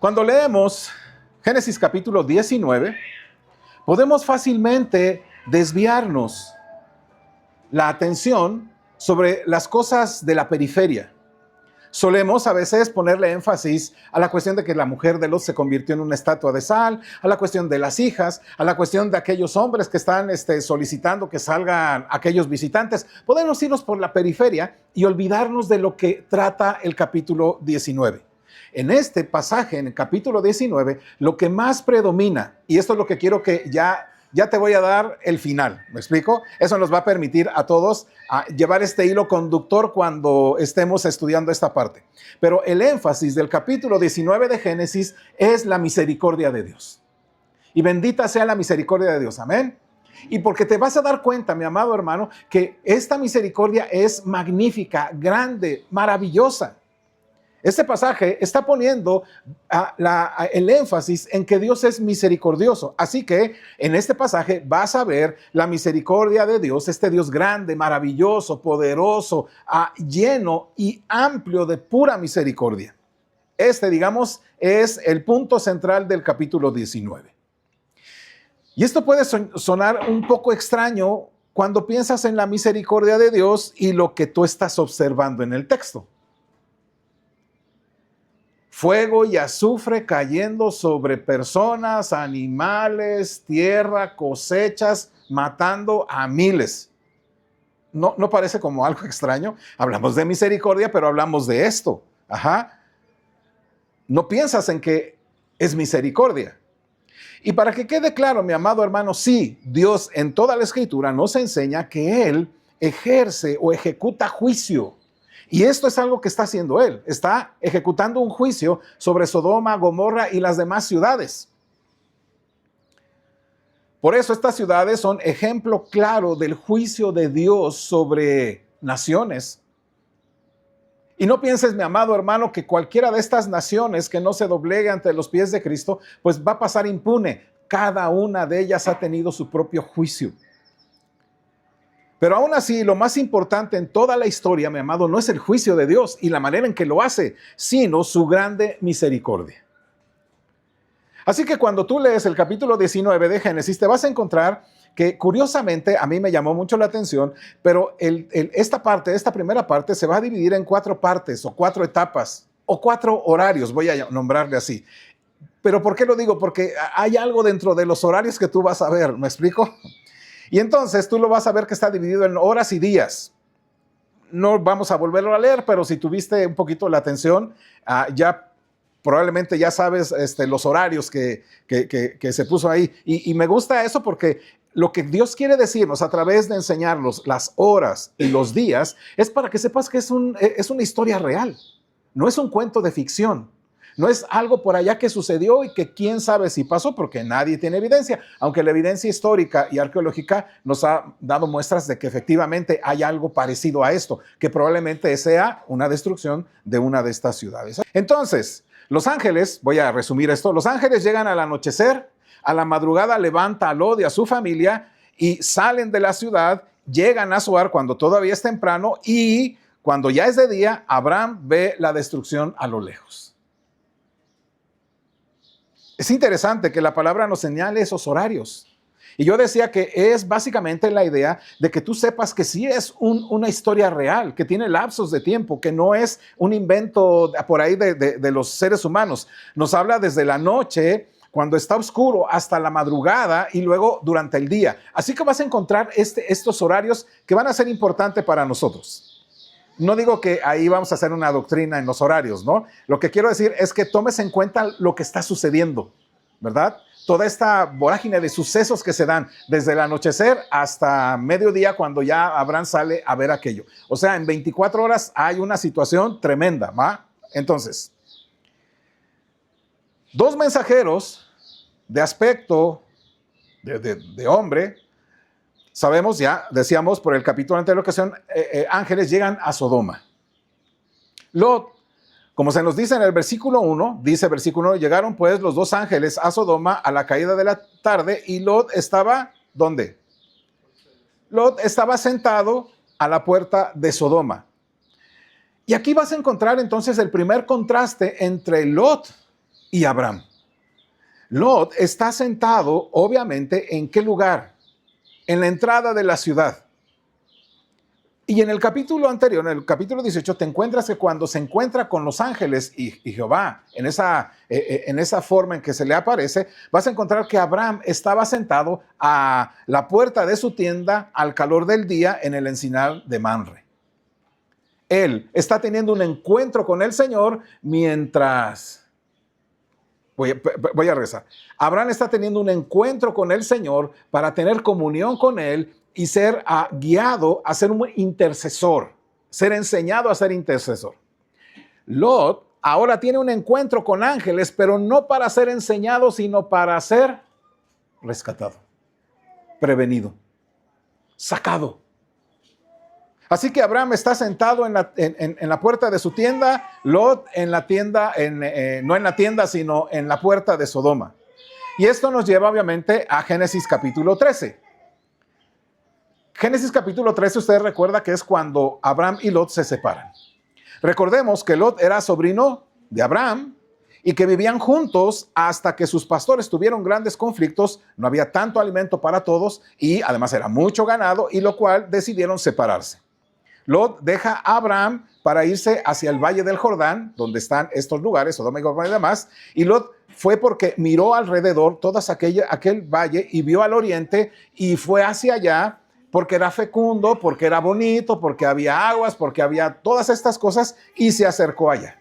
Cuando leemos Génesis capítulo 19, podemos fácilmente desviarnos la atención sobre las cosas de la periferia. Solemos a veces ponerle énfasis a la cuestión de que la mujer de Lot se convirtió en una estatua de sal, a la cuestión de las hijas, a la cuestión de aquellos hombres que están solicitando que salgan aquellos visitantes. Podemos irnos por la periferia y olvidarnos de lo que trata el capítulo 19. En este pasaje, en el capítulo 19, lo que más predomina, y esto es lo que quiero que ya te voy a dar el final, ¿me explico? Eso nos va a permitir a todos llevar este hilo conductor cuando estemos estudiando esta parte. Pero el énfasis del capítulo 19 de Génesis es la misericordia de Dios. Y bendita sea la misericordia de Dios, amén. Y porque te vas a dar cuenta, mi amado hermano, que esta misericordia es magnífica, grande, maravillosa. Este pasaje está poniendo el énfasis en que Dios es misericordioso. Así que en este pasaje vas a ver la misericordia de Dios, este Dios grande, maravilloso, poderoso, lleno y amplio de pura misericordia. Digamos, es el punto central del capítulo 19. Y esto puede sonar un poco extraño cuando piensas en la misericordia de Dios y lo que tú estás observando en el texto. Fuego y azufre cayendo sobre personas, animales, tierra, cosechas, matando a miles. ¿No parece como algo extraño? Hablamos de misericordia, pero hablamos de esto. No piensas en que es misericordia. Y para que quede claro, mi amado hermano, sí, Dios en toda la Escritura nos enseña que Él ejerce o ejecuta juicio. Y esto es algo que está haciendo Él. Está ejecutando un juicio sobre Sodoma, Gomorra y las demás ciudades. Por eso estas ciudades son ejemplo claro del juicio de Dios sobre naciones. Y no pienses, mi amado hermano, que cualquiera de estas naciones que no se doblegue ante los pies de Cristo, pues va a pasar impune. Cada una de ellas ha tenido su propio juicio. Pero aún así, lo más importante en toda la historia, mi amado, no es el juicio de Dios y la manera en que lo hace, sino su grande misericordia. Así que cuando tú lees el capítulo 19 de Génesis, te vas a encontrar que curiosamente, a mí me llamó mucho la atención, pero esta primera parte se va a dividir en 4 partes o 4 etapas o 4 horarios, voy a nombrarle así. ¿Pero por qué lo digo? Porque hay algo dentro de los horarios que tú vas a ver, ¿me explico? Y entonces tú lo vas a ver que está dividido en horas y días. No vamos a volverlo a leer, pero si tuviste un poquito la atención, ya probablemente ya sabes los horarios que se puso ahí. Y me gusta eso porque lo que Dios quiere decirnos a través de enseñarnos las horas y los días es para que sepas que es una historia real. No es un cuento de ficción. No es algo por allá que sucedió y que quién sabe si pasó, porque nadie tiene evidencia, aunque la evidencia histórica y arqueológica nos ha dado muestras de que efectivamente hay algo parecido a esto, que probablemente sea una destrucción de una de estas ciudades. Entonces, los ángeles, voy a resumir esto, los ángeles llegan al anochecer, a la madrugada levanta a Lot y a su familia y salen de la ciudad, llegan a Zoar cuando todavía es temprano y cuando ya es de día, Abraham ve la destrucción a lo lejos. Es interesante que la palabra nos señale esos horarios. Y yo decía que es básicamente la idea de que tú sepas que sí es una historia real, que tiene lapsos de tiempo, que no es un invento por ahí de los seres humanos. Nos habla desde la noche, cuando está oscuro, hasta la madrugada y luego durante el día. Así que vas a encontrar estos horarios que van a ser importantes para nosotros. No digo que ahí vamos a hacer una doctrina en los horarios, ¿no? Lo que quiero decir es que tomes en cuenta lo que está sucediendo, ¿verdad? Toda esta vorágine de sucesos que se dan desde el anochecer hasta mediodía cuando ya Abraham sale a ver aquello. O sea, en 24 horas hay una situación tremenda, ¿va? Entonces, 2 mensajeros de aspecto de hombre. Sabemos, ya decíamos por el capítulo anterior que son ángeles, llegan a Sodoma. Lot, como se nos dice en el versículo 1, dice versículo 1, llegaron pues los 2 ángeles a Sodoma a la caída de la tarde y Lot estaba, ¿dónde? Lot estaba sentado a la puerta de Sodoma. Y aquí vas a encontrar entonces el primer contraste entre Lot y Abraham. Lot está sentado, obviamente, ¿en qué lugar? En la entrada de la ciudad. Y en el capítulo anterior, en el capítulo 18, te encuentras que cuando se encuentra con los ángeles y Jehová, en esa forma en que se le aparece, vas a encontrar que Abraham estaba sentado a la puerta de su tienda al calor del día en el encinar de Mamre. Él está teniendo un encuentro con el Señor mientras... Voy a rezar. Abraham está teniendo un encuentro con el Señor para tener comunión con Él y ser guiado a ser un intercesor, ser enseñado a ser intercesor. Lot ahora tiene un encuentro con ángeles, pero no para ser enseñado, sino para ser rescatado, prevenido, sacado. Así que Abraham está sentado en la puerta de su tienda, Lot en la tienda, no en la tienda, sino en la puerta de Sodoma. Y esto nos lleva obviamente a Génesis capítulo 13. Génesis capítulo 13, usted recuerda que es cuando Abraham y Lot se separan. Recordemos que Lot era sobrino de Abraham y que vivían juntos hasta que sus pastores tuvieron grandes conflictos, no había tanto alimento para todos y además era mucho ganado, y lo cual decidieron separarse. Lot deja a Abraham para irse hacia el valle del Jordán, donde están estos lugares, Sodoma y Gomorra y demás, y Lot fue porque miró alrededor aquel valle y vio al oriente y fue hacia allá porque era fecundo, porque era bonito, porque había aguas, porque había todas estas cosas, y se acercó allá.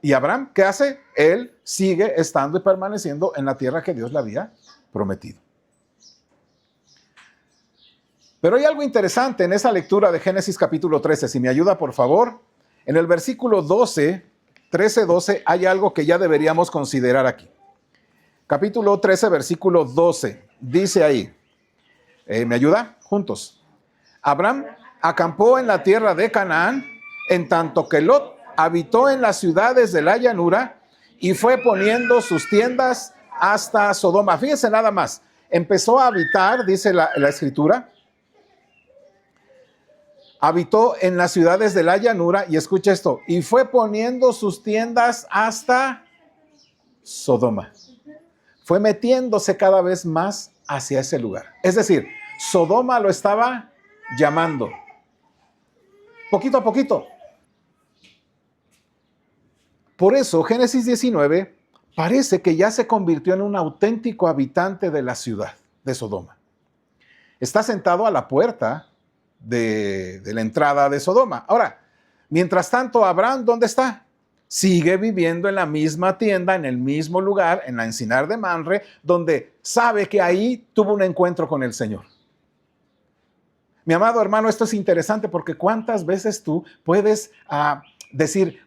Y Abraham, ¿qué hace? Él sigue estando y permaneciendo en la tierra que Dios le había prometido. Pero hay algo interesante en esa lectura de Génesis capítulo 13. Si me ayuda, por favor. En el versículo 13-12, hay algo que ya deberíamos considerar aquí. Capítulo 13, versículo 12. Dice ahí, ¿me ayuda? Juntos. Abraham acampó en la tierra de Canaán, en tanto que Lot habitó en las ciudades de la llanura y fue poniendo sus tiendas hasta Sodoma. Fíjense nada más. Empezó a habitar, dice la escritura, habitó en las ciudades de la llanura, y escucha esto, y fue poniendo sus tiendas hasta Sodoma. Fue metiéndose cada vez más hacia ese lugar. Es decir, Sodoma lo estaba llamando. Poquito a poquito. Por eso, Génesis 19 parece que ya se convirtió en un auténtico habitante de la ciudad de Sodoma. Está sentado a la puerta de la entrada de Sodoma. Ahora, mientras tanto, Abraham, ¿dónde está? Sigue viviendo en la misma tienda, en el mismo lugar, en la encinar de Mamre, donde sabe que ahí tuvo un encuentro con el Señor. Mi amado hermano, esto es interesante porque ¿cuántas veces tú puedes decir,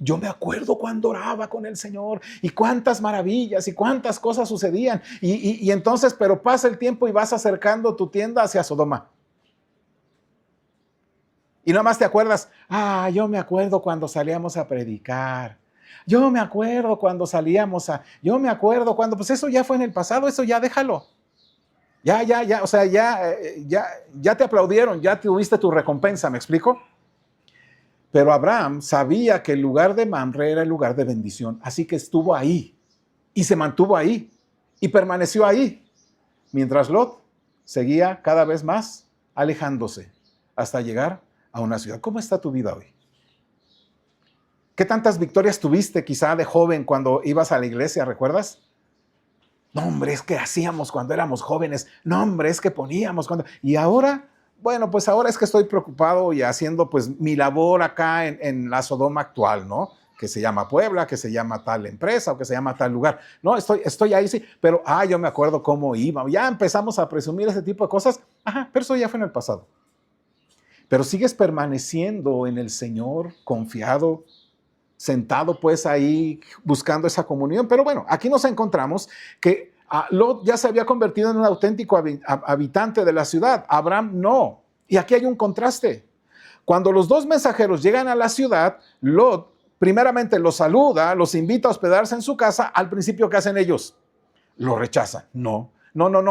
yo me acuerdo cuando oraba con el Señor y cuántas maravillas y cuántas cosas sucedían, y entonces, pero pasa el tiempo y vas acercando tu tienda hacia Sodoma? Y nada más te acuerdas, yo me acuerdo cuando salíamos a predicar. Yo me acuerdo cuando yo me acuerdo cuando, pues eso ya fue en el pasado, eso ya déjalo. Ya, o sea, ya te aplaudieron, ya tuviste tu recompensa, ¿me explico? Pero Abraham sabía que el lugar de Mamre era el lugar de bendición, así que estuvo ahí y se mantuvo ahí y permaneció ahí, mientras Lot seguía cada vez más alejándose hasta llegar a una ciudad. ¿Cómo está tu vida hoy? ¿Qué tantas victorias tuviste quizá de joven cuando ibas a la iglesia, recuerdas? No, hombre, es que hacíamos cuando éramos jóvenes. No, hombre, es que poníamos cuando... Y ahora, bueno, pues ahora es que estoy preocupado y haciendo pues mi labor acá en la Sodoma actual, ¿no? Que se llama Puebla, que se llama tal empresa o que se llama tal lugar. No, estoy ahí, sí, pero yo me acuerdo cómo iba. Ya empezamos a presumir ese tipo de cosas. Pero eso ya fue en el pasado. Pero sigues permaneciendo en el Señor, confiado, sentado pues ahí buscando esa comunión. Pero bueno, aquí nos encontramos que Lot ya se había convertido en un auténtico habitante de la ciudad. Abraham no. Y aquí hay un contraste. Cuando los dos mensajeros llegan a la ciudad, Lot primeramente los saluda, los invita a hospedarse en su casa. Al principio, ¿qué hacen ellos? Lo rechazan. No.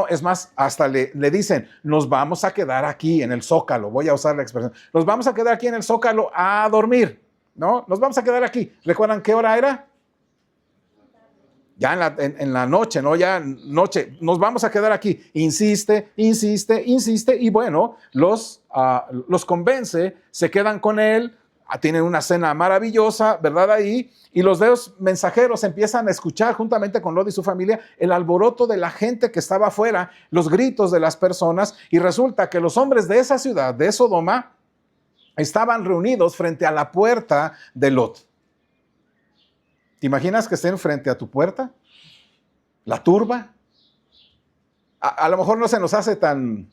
Es más, hasta le dicen, nos vamos a quedar aquí en el Zócalo. Voy a usar la expresión. Nos vamos a quedar aquí en el Zócalo a dormir. ¿No? Nos vamos a quedar aquí. ¿Recuerdan qué hora era? Ya en la noche, ¿no? Ya noche, nos vamos a quedar aquí. Insiste, insiste, insiste, y bueno, los convence, se quedan con él, tienen una cena maravillosa, ¿verdad? Ahí, y los dos mensajeros empiezan a escuchar juntamente con Lot y su familia el alboroto de la gente que estaba afuera, los gritos de las personas, y resulta que los hombres de esa ciudad, de Sodoma, estaban reunidos frente a la puerta de Lot. ¿Te imaginas que estén frente a tu puerta? La turba. A lo mejor no se nos hace tan,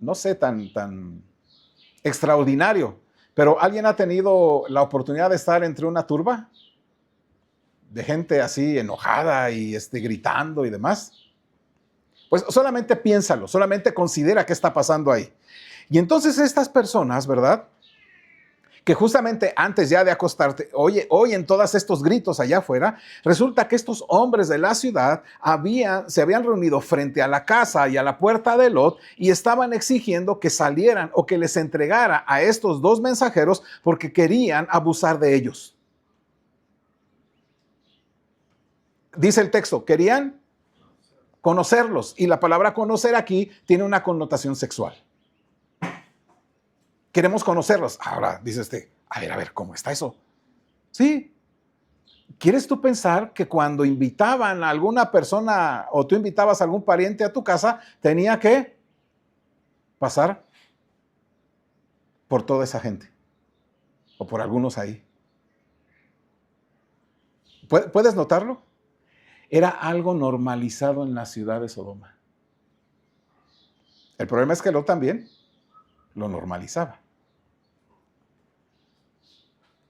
no sé, tan extraordinario, pero ¿alguien ha tenido la oportunidad de estar entre una turba? De gente así enojada y gritando y demás. Pues solamente piénsalo, solamente considera qué está pasando ahí. Y entonces estas personas, ¿verdad?, que justamente antes ya de acostarte, oyen todos estos gritos allá afuera, resulta que estos hombres de la ciudad se habían reunido frente a la casa y a la puerta de Lot y estaban exigiendo que salieran o que les entregara a estos dos mensajeros porque querían abusar de ellos. Dice el texto, querían conocerlos, y la palabra conocer aquí tiene una connotación sexual. Queremos conocerlos. Ahora, dice a ver, ¿cómo está eso? Sí. ¿Quieres tú pensar que cuando invitaban a alguna persona o tú invitabas a algún pariente a tu casa, tenía que pasar por toda esa gente? O por algunos ahí. ¿Puedes notarlo? Era algo normalizado en la ciudad de Sodoma. El problema es que Lot también lo normalizaba.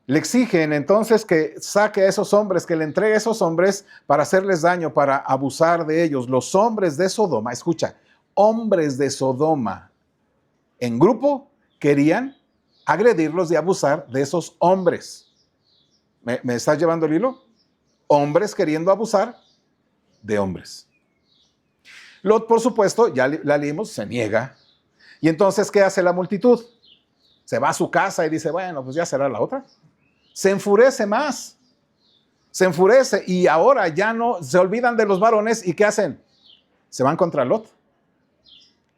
Le exigen entonces que saque a esos hombres, que le entregue a esos hombres para hacerles daño, para abusar de ellos. Los hombres de Sodoma, escucha, hombres de Sodoma en grupo querían agredirlos y abusar de esos hombres. ¿Me estás llevando el hilo? Hombres queriendo abusar de hombres. Lot, por supuesto, ya la leímos, se niega. Y entonces, ¿qué hace la multitud? Se va a su casa y dice, bueno, pues ya será la otra. Se enfurece más. Se enfurece y ahora ya no se olvidan de los varones. ¿Y qué hacen? Se van contra Lot.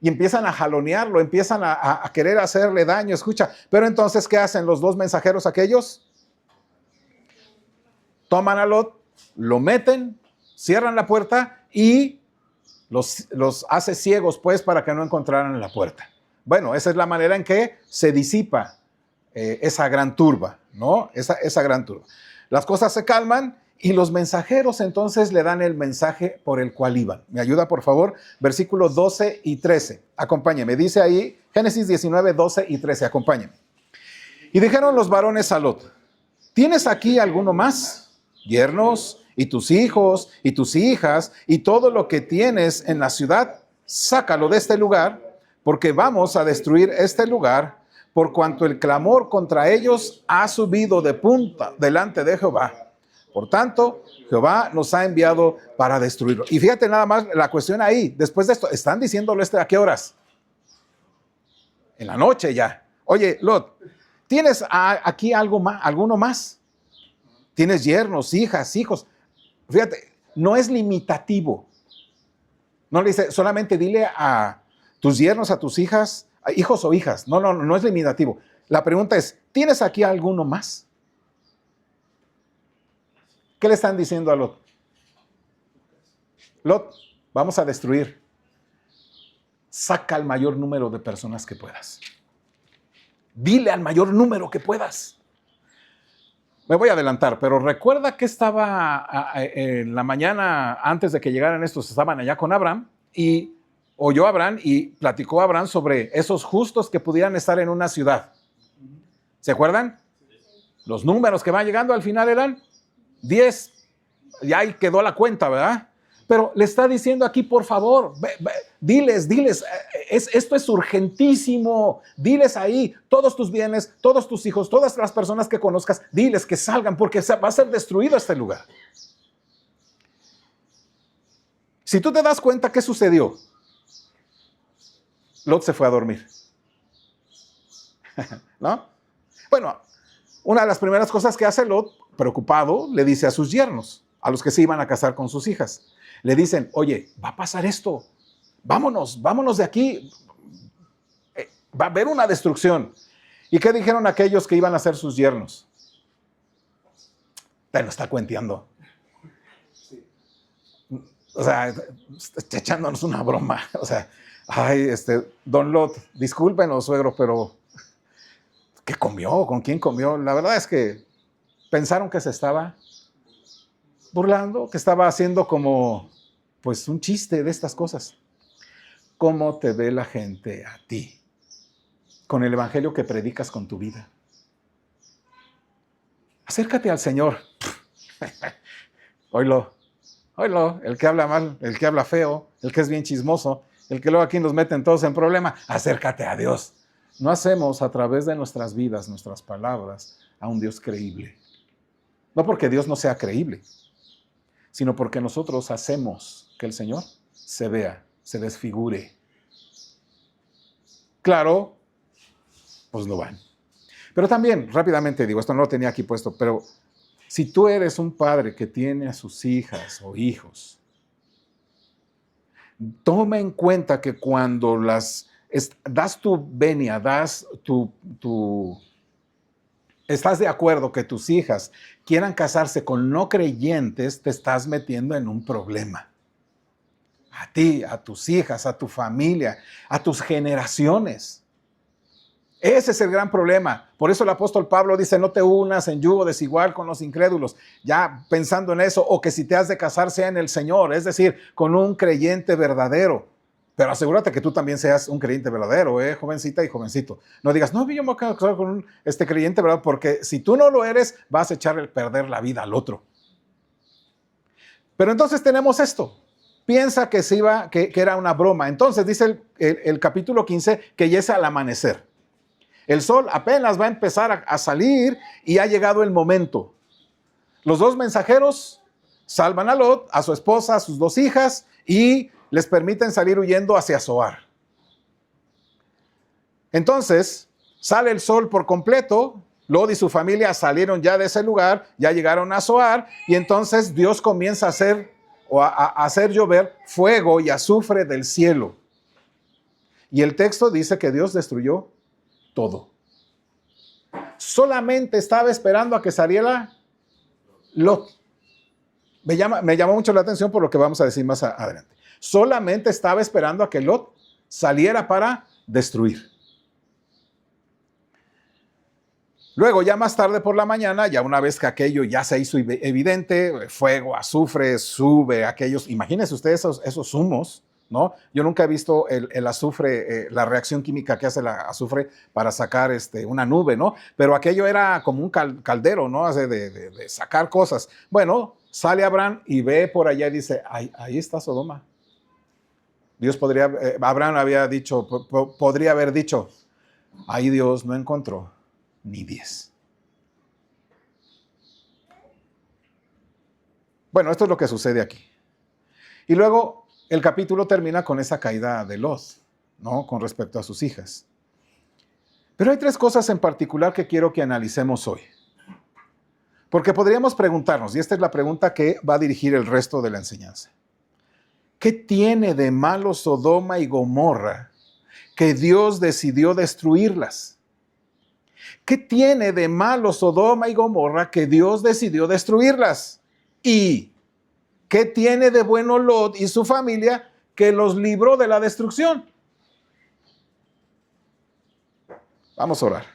Y empiezan a jalonearlo, empiezan a querer hacerle daño, escucha. Pero entonces, ¿qué hacen los dos mensajeros aquellos? Toman a Lot, lo meten, cierran la puerta y los hace ciegos, pues, para que no encontraran la puerta. Bueno, esa es la manera en que se disipa esa gran turba, ¿no? Esa gran turba. Las cosas se calman y los mensajeros entonces le dan el mensaje por el cual iban. ¿Me ayuda, por favor? Versículos 12 y 13. Acompáñeme. Dice ahí, Génesis 19, 12 y 13. Acompáñeme. Y dijeron los varones a Lot, ¿tienes aquí alguno más? Yernos, y tus hijos, y tus hijas, y todo lo que tienes en la ciudad, sácalo de este lugar, porque vamos a destruir este lugar, por cuanto el clamor contra ellos ha subido de punta delante de Jehová. Por tanto, Jehová nos ha enviado para destruirlo. Y fíjate nada más la cuestión ahí. Después de esto, están diciéndole ¿a qué horas? En la noche ya. Oye, Lot, ¿tienes aquí alguno más? ¿Tienes yernos, hijas, hijos? Fíjate, no es limitativo. No le dice, solamente dile a tus yernos, a tus hijas, hijos o hijas. No es limitativo. La pregunta es, ¿tienes aquí alguno más? ¿Qué le están diciendo a Lot? Lot, vamos a destruir. Saca el mayor número de personas que puedas. Dile al mayor número que puedas. Me voy a adelantar, pero recuerda que estaba en la mañana, antes de que llegaran estos, estaban allá con Abraham y oyó a Abraham y platicó a Abraham sobre esos justos que pudieran estar en una ciudad. ¿Se acuerdan? Los números que van llegando al final eran 10. Ya ahí quedó la cuenta, ¿verdad? Pero le está diciendo aquí, por favor, diles, esto es urgentísimo. Diles ahí, todos tus bienes, todos tus hijos, todas las personas que conozcas, diles que salgan porque va a ser destruido este lugar. Si tú te das cuenta, ¿qué sucedió? Lot se fue a dormir. ¿No? Bueno, una de las primeras cosas que hace Lot, preocupado, le dice a sus yernos, a los que se iban a casar con sus hijas. Le dicen, oye, va a pasar esto, vámonos de aquí, va a haber una destrucción. ¿Y qué dijeron aquellos que iban a ser sus yernos? Te lo está cuenteando. O sea, está echándonos una broma. O sea, ay, don Lot, discúlpenos, suegro, pero ¿qué comió? ¿Con quién comió? La verdad es que pensaron que se estaba burlando, que estaba haciendo como, pues, un chiste de estas cosas. ¿Cómo te ve la gente a ti? Con el evangelio que predicas con tu vida. Acércate al Señor. Oílo, el que habla mal, el que habla feo, el que es bien chismoso, el que luego aquí nos meten todos en problema. Acércate a Dios. No hacemos a través de nuestras vidas, nuestras palabras, a un Dios creíble. No porque Dios no sea creíble, sino porque nosotros hacemos que el Señor se vea, se desfigure. Claro, pues no van. Pero también, rápidamente digo, esto no lo tenía aquí puesto, pero si tú eres un padre que tiene a sus hijas o hijos, toma en cuenta que cuando das tu venia, estás de acuerdo que tus hijas quieran casarse con no creyentes, te estás metiendo en un problema. A ti, a tus hijas, a tu familia, a tus generaciones. Ese es el gran problema. Por eso el apóstol Pablo dice, no te unas en yugo desigual con los incrédulos. Ya pensando en eso, o que si te has de casar sea en el Señor, es decir, con un creyente verdadero. Pero asegúrate que tú también seas un creyente verdadero, jovencita y jovencito. No digas, no, yo me voy a casar con un creyente verdadero, porque si tú no lo eres, vas a echarle perder la vida al otro. Pero entonces tenemos esto. Piensa que era una broma. Entonces dice el capítulo 15 que ya es al amanecer. El sol apenas va a empezar a salir y ha llegado el momento. Los dos mensajeros salvan a Lot, a su esposa, a sus dos hijas y les permiten salir huyendo hacia Zoar. Entonces, sale el sol por completo. Lot y su familia salieron ya de ese lugar, ya llegaron a Zoar y entonces Dios comienza a hacer llover fuego y azufre del cielo. Y el texto dice que Dios destruyó todo. Solamente estaba esperando a que saliera Lot. Me llamó mucho la atención por lo que vamos a decir más adelante. Solamente estaba esperando a que Lot saliera para destruir. Luego, ya más tarde por la mañana, ya una vez que aquello ya se hizo evidente, fuego, azufre, sube aquellos, imagínense ustedes esos humos, ¿no? Yo nunca he visto el azufre, la reacción química que hace el azufre para sacar una nube, ¿no? Pero aquello era como un caldero, ¿no? De sacar cosas. Bueno, sale Abraham y ve por allá y dice, ahí está Sodoma. Abraham podría haber dicho, ahí Dios no encontró ni 10. Bueno, esto es lo que sucede aquí. Y luego el capítulo termina con esa caída de Lot, ¿no? Con respecto a sus hijas. Pero hay tres cosas en particular que quiero que analicemos hoy. Porque podríamos preguntarnos, y esta es la pregunta que va a dirigir el resto de la enseñanza. ¿Qué tiene de malo Sodoma y Gomorra que Dios decidió destruirlas? ¿Qué tiene de malo Sodoma y Gomorra que Dios decidió destruirlas? ¿Y qué tiene de bueno Lot y su familia que los libró de la destrucción? Vamos a orar.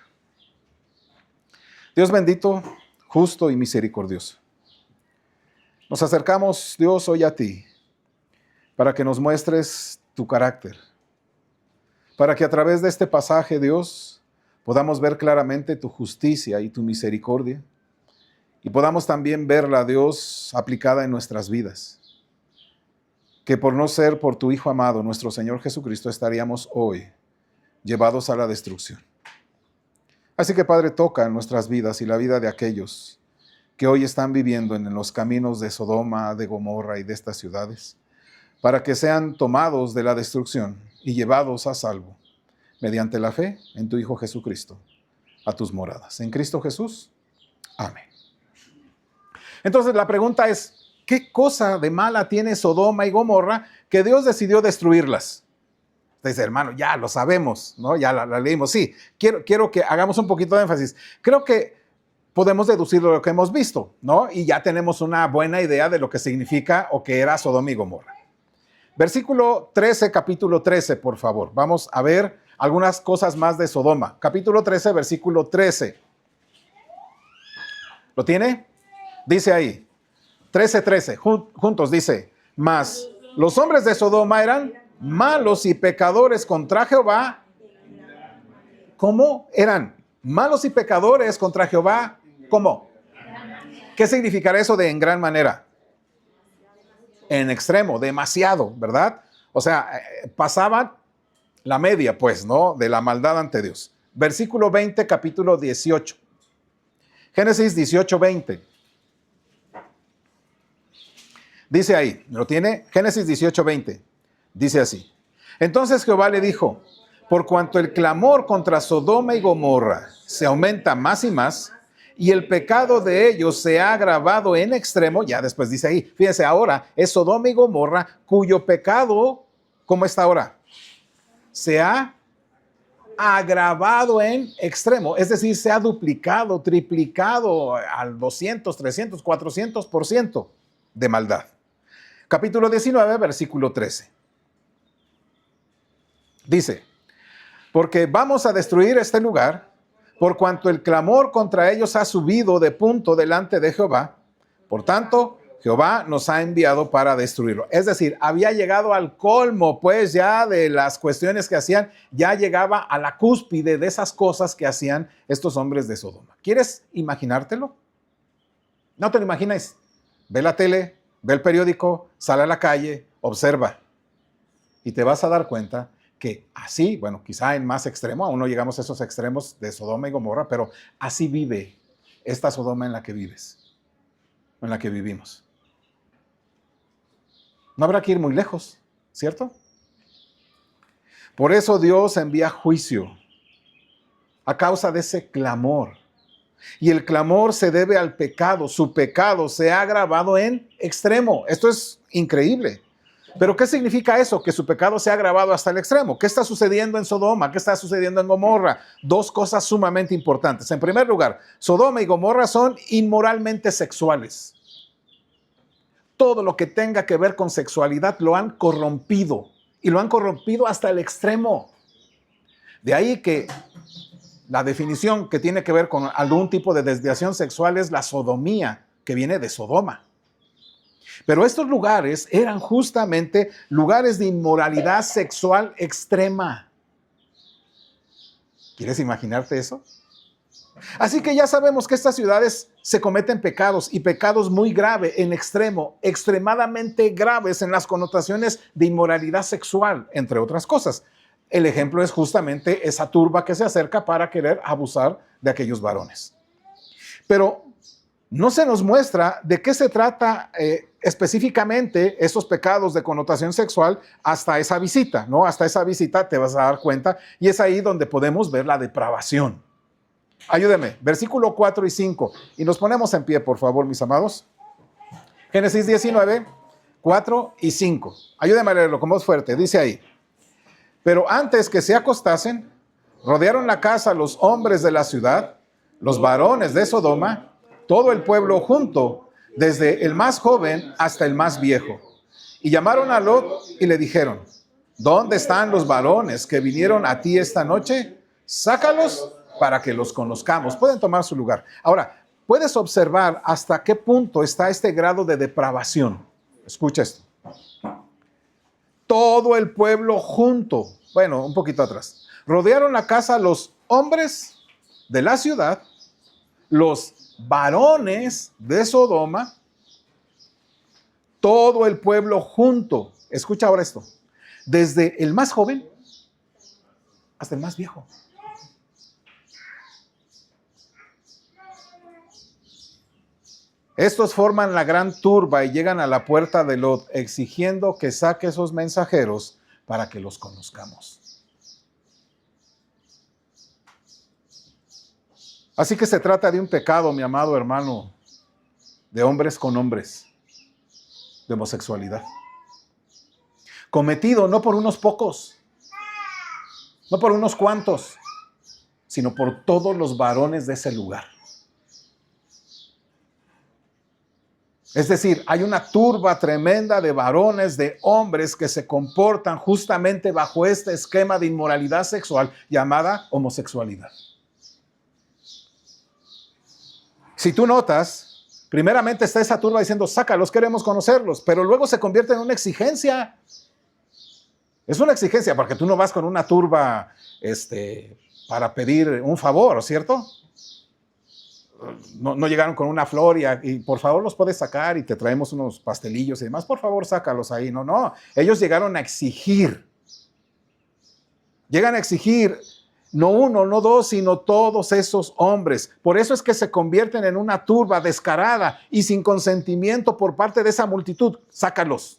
Dios bendito, justo y misericordioso. Nos acercamos, Dios, hoy a ti, para que nos muestres tu carácter, para que a través de este pasaje, Dios, podamos ver claramente tu justicia y tu misericordia, y podamos también verla, Dios, aplicada en nuestras vidas. Que por no ser por tu Hijo amado, nuestro Señor Jesucristo, estaríamos hoy llevados a la destrucción. Así que, Padre, toca en nuestras vidas y la vida de aquellos que hoy están viviendo en los caminos de Sodoma, de Gomorra y de estas ciudades, para que sean tomados de la destrucción y llevados a salvo, mediante la fe en tu Hijo Jesucristo, a tus moradas. En Cristo Jesús. Amén. Entonces la pregunta es, ¿Qué cosa de mala tiene Sodoma y Gomorra que Dios decidió destruirlas? Usted dice, hermano, ya lo sabemos, ¿no? Ya la leímos. Sí, quiero que hagamos un poquito de énfasis. Creo que podemos deducir lo que hemos visto, ¿no? Y ya tenemos una buena idea de lo que significa o que era Sodoma y Gomorra. Versículo 13, capítulo 13, por favor. Vamos a ver algunas cosas más de Sodoma. Capítulo 13, versículo 13. ¿Lo tiene? Dice ahí, 13, juntos dice, mas los hombres de Sodoma eran malos y pecadores contra Jehová. ¿Cómo? Eran malos y pecadores contra Jehová. ¿Cómo? ¿Qué significará eso de en gran manera? En extremo, demasiado, ¿verdad? O sea, pasaban la media, pues, ¿no? De la maldad ante Dios. Versículo 20, capítulo 18. Génesis 18, 20. Dice ahí, ¿lo tiene? Génesis 18, 20. Dice así. Entonces Jehová le dijo, por cuanto el clamor contra Sodoma y Gomorra se aumenta más y más, y el pecado de ellos se ha agravado en extremo, ya después dice ahí, fíjense, ahora es Sodoma y Gomorra cuyo pecado, ¿cómo está ahora? Se ha agravado en extremo, es decir, se ha duplicado, triplicado al 200, 300, 400% de maldad. Capítulo 19, versículo 13. Dice, porque vamos a destruir este lugar, por cuanto el clamor contra ellos ha subido de punto delante de Jehová. Por tanto, Jehová nos ha enviado para destruirlo. Es decir, había llegado al colmo, pues ya de las cuestiones que hacían, ya llegaba a la cúspide de esas cosas que hacían estos hombres de Sodoma. ¿Quieres imaginártelo? No te lo imagines. Ve la tele, ve el periódico, sale a la calle, observa. Y te vas a dar cuenta que así, bueno, quizá en más extremo, aún no llegamos a esos extremos de Sodoma y Gomorra, pero así vive esta Sodoma en la que vives, en la que vivimos. No habrá que ir muy lejos, ¿cierto? Por eso Dios envía juicio a causa de ese clamor. Y el clamor se debe al pecado. Su pecado se ha agravado en extremo. Esto es increíble. ¿Pero qué significa eso? Que su pecado se ha agravado hasta el extremo. ¿Qué está sucediendo en Sodoma? ¿Qué está sucediendo en Gomorra? Dos cosas sumamente importantes. En primer lugar, Sodoma y Gomorra son inmoralmente sexuales. Todo lo que tenga que ver con sexualidad lo han corrompido. Y lo han corrompido hasta el extremo. De ahí que la definición que tiene que ver con algún tipo de desviación sexual es la sodomía, que viene de Sodoma. Pero estos lugares eran justamente lugares de inmoralidad sexual extrema. ¿Quieres imaginarte eso? Así que ya sabemos que estas ciudades se cometen pecados y pecados muy graves, en extremo, extremadamente graves en las connotaciones de inmoralidad sexual, entre otras cosas. El ejemplo es justamente esa turba que se acerca para querer abusar de aquellos varones. Pero no se nos muestra de qué se trata específicamente esos pecados de connotación sexual hasta esa visita, ¿no? Hasta esa visita te vas a dar cuenta y es ahí donde podemos ver la depravación. Ayúdeme, versículo 4 y 5. Y nos ponemos en pie, por favor, mis amados. Génesis 19, 4 y 5. Ayúdeme a leerlo con voz fuerte. Dice ahí. Pero antes que se acostasen, rodearon la casa los hombres de la ciudad, los varones de Sodoma, todo el pueblo junto, desde el más joven hasta el más viejo. Y llamaron a Lot y le dijeron, ¿dónde están los varones que vinieron a ti esta noche? Sácalos para que los conozcamos. Pueden tomar su lugar. Ahora, puedes observar hasta qué punto está este grado de depravación. Escucha esto. Todo el pueblo junto, bueno, un poquito atrás, rodearon la casa los hombres de la ciudad, los varones de Sodoma, todo el pueblo junto. Escucha ahora esto, desde el más joven hasta el más viejo. Estos forman la gran turba y llegan a la puerta de Lot, exigiendo que saque esos mensajeros para que los conozcamos. Así que se trata de un pecado, mi amado hermano, de hombres con hombres. de homosexualidad. Cometido no por unos pocos, no por unos cuantos, sino por todos los varones de ese lugar. Es decir, hay una turba tremenda de varones, de hombres que se comportan justamente bajo este esquema de inmoralidad sexual llamada homosexualidad. Si tú notas, primeramente está esa turba diciendo, sácalos, queremos conocerlos, pero luego se convierte en una exigencia. Es una exigencia porque tú no vas con una turba para pedir un favor, ¿cierto? No llegaron con una flor y por favor los puedes sacar y te traemos unos pastelillos y demás, por favor sácalos ahí. No, ellos llegaron a exigir. Llegan a exigir no uno, no dos, sino todos esos hombres. Por eso es que se convierten en una turba descarada y sin consentimiento por parte de esa multitud. Sácalos.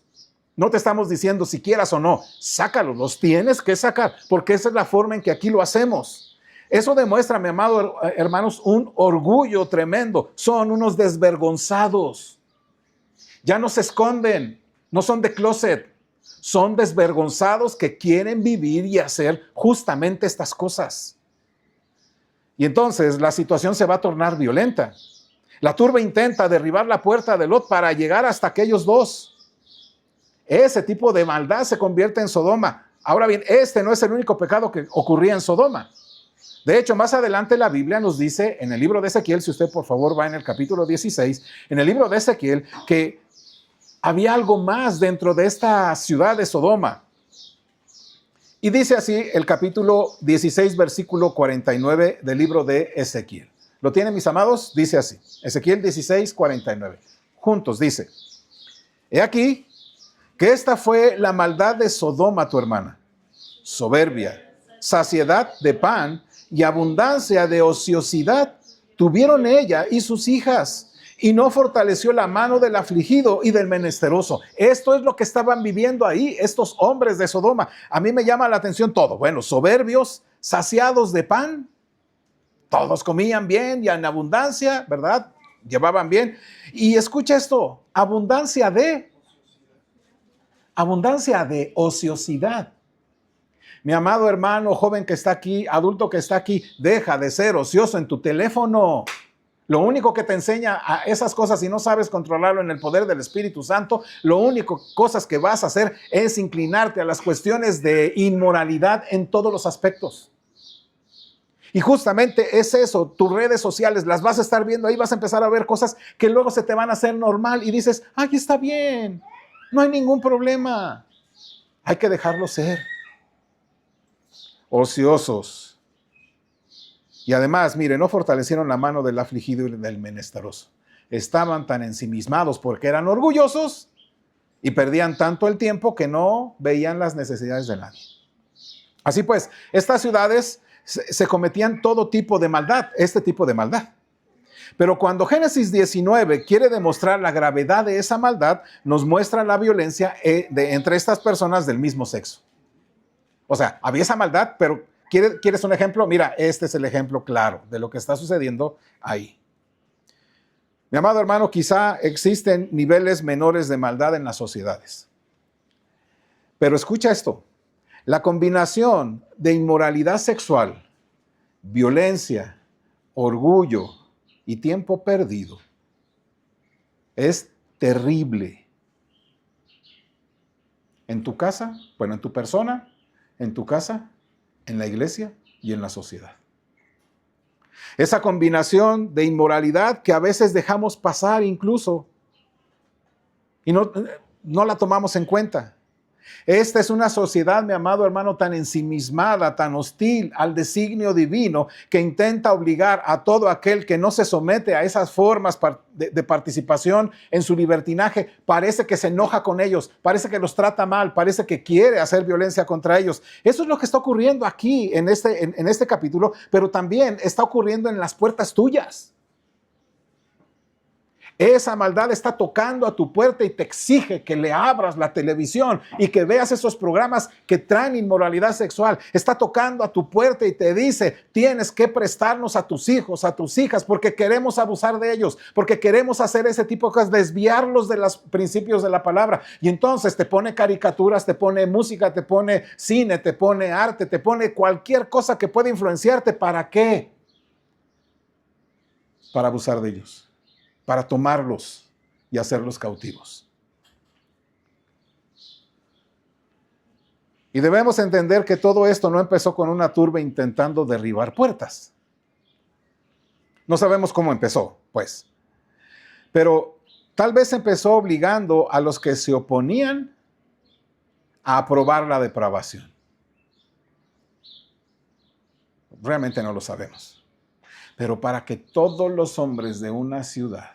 No te estamos diciendo si quieras o no, sácalos, los tienes que sacar, porque esa es la forma en que aquí lo hacemos. Eso demuestra, mi amado hermanos, un orgullo tremendo. Son unos desvergonzados. Ya no se esconden, no son de closet. Son desvergonzados que quieren vivir y hacer justamente estas cosas. Y entonces la situación se va a tornar violenta. La turba intenta derribar la puerta de Lot para llegar hasta aquellos dos. Ese tipo de maldad se convierte en Sodoma. Ahora bien, este no es el único pecado que ocurría en Sodoma. De hecho, más adelante la Biblia nos dice en el libro de Ezequiel, si usted por favor va en el capítulo 16, en el libro de Ezequiel, que había algo más dentro de esta ciudad de Sodoma. Y dice así el capítulo 16, versículo 49 del libro de Ezequiel. ¿Lo tienen, mis amados? Dice así, Ezequiel 16, 49. Juntos dice, he aquí que esta fue la maldad de Sodoma, tu hermana, soberbia, saciedad de pan y abundancia de ociosidad tuvieron ella y sus hijas, y no fortaleció la mano del afligido y del menesteroso. Esto es lo que estaban viviendo ahí estos hombres de Sodoma. A mí me llama la atención todo. Bueno, soberbios, saciados de pan, todos comían bien y en abundancia, ¿verdad? Llevaban bien. Y escucha esto, abundancia de ociosidad. Mi amado hermano, joven que está aquí, adulto que está aquí, deja de ser ocioso en tu teléfono. Lo único que te enseña a esas cosas, si no sabes controlarlo en el poder del Espíritu Santo, lo único cosas que vas a hacer es inclinarte a las cuestiones de inmoralidad en todos los aspectos. Y justamente es eso, tus redes sociales las vas a estar viendo ahí, vas a empezar a ver cosas que luego se te van a hacer normal y dices, ay, está bien, no hay ningún problema. Hay que dejarlo ser. Ociosos. Y además, mire, no fortalecieron la mano del afligido y del menesteroso. Estaban tan ensimismados porque eran orgullosos y perdían tanto el tiempo que no veían las necesidades de nadie. Así pues, estas ciudades se cometían todo tipo de maldad, este tipo de maldad. Pero cuando Génesis 19 quiere demostrar la gravedad de esa maldad, nos muestra la violencia entre estas personas del mismo sexo. O sea, había esa maldad, pero ¿quieres un ejemplo? Mira, este es el ejemplo claro de lo que está sucediendo ahí. Mi amado hermano, quizá existen niveles menores de maldad en las sociedades. Pero escucha esto, la combinación de inmoralidad sexual, violencia, orgullo y tiempo perdido es terrible. En tu casa, bueno, en tu persona, en tu casa, en la iglesia y en la sociedad. Esa combinación de inmoralidad que a veces dejamos pasar incluso y no la tomamos en cuenta. Esta es una sociedad, mi amado hermano, tan ensimismada, tan hostil al designio divino, que intenta obligar a todo aquel que no se somete a esas formas de participación en su libertinaje. Parece que se enoja con ellos, parece que los trata mal, parece que quiere hacer violencia contra ellos. Eso es lo que está ocurriendo aquí en este capítulo, pero también está ocurriendo en las puertas tuyas. Esa maldad está tocando a tu puerta y te exige que le abras la televisión y que veas esos programas que traen inmoralidad sexual. Está tocando a tu puerta y te dice, tienes que prestarnos a tus hijos, a tus hijas, porque queremos abusar de ellos, porque queremos hacer ese tipo de cosas, desviarlos de los principios de la palabra. Y entonces te pone caricaturas, te pone música, te pone cine, te pone arte, te pone cualquier cosa que pueda influenciarte. ¿Para qué? Para abusar de ellos, para tomarlos y hacerlos cautivos. Y debemos entender que todo esto no empezó con una turba intentando derribar puertas. No sabemos cómo empezó, pues. Pero tal vez empezó obligando a los que se oponían a aprobar la depravación. Realmente no lo sabemos. Pero para que todos los hombres de una ciudad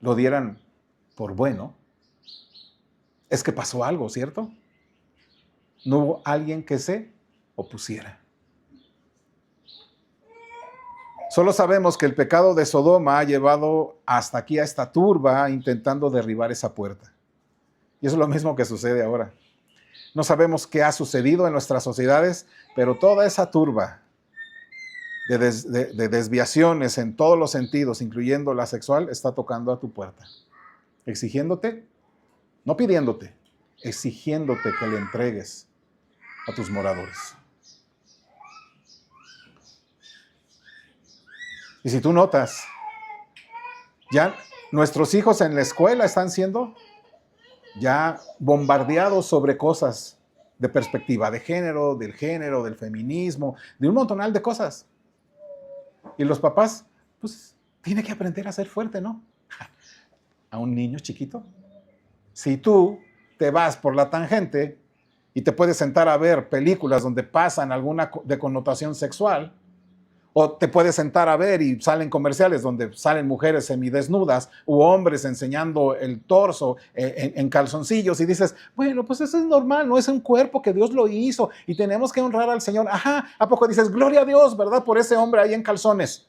lo dieran por bueno, es que pasó algo, ¿cierto? No hubo alguien que se opusiera. Solo sabemos que el pecado de Sodoma ha llevado hasta aquí a esta turba intentando derribar esa puerta. Y eso es lo mismo que sucede ahora. No sabemos qué ha sucedido en nuestras sociedades, pero toda esa turba de desviaciones en todos los sentidos, incluyendo la sexual, está tocando a tu puerta, exigiéndote, no pidiéndote, exigiéndote que le entregues a tus moradores. Y si tú notas, ya nuestros hijos en la escuela están siendo ya bombardeados sobre cosas de perspectiva de género, del feminismo, de un montonal de cosas. Y los papás, pues, tienen que aprender a ser fuerte, ¿no? A un niño chiquito. Si tú te vas por la tangente y te puedes sentar a ver películas donde pasan alguna de connotación sexual, o te puedes sentar a ver y salen comerciales donde salen mujeres semidesnudas u hombres enseñando el torso en calzoncillos y dices, bueno, pues eso es normal, no es un cuerpo que Dios lo hizo y tenemos que honrar al Señor. Ajá, ¿a poco dices, gloria a Dios, verdad, por ese hombre ahí en calzones?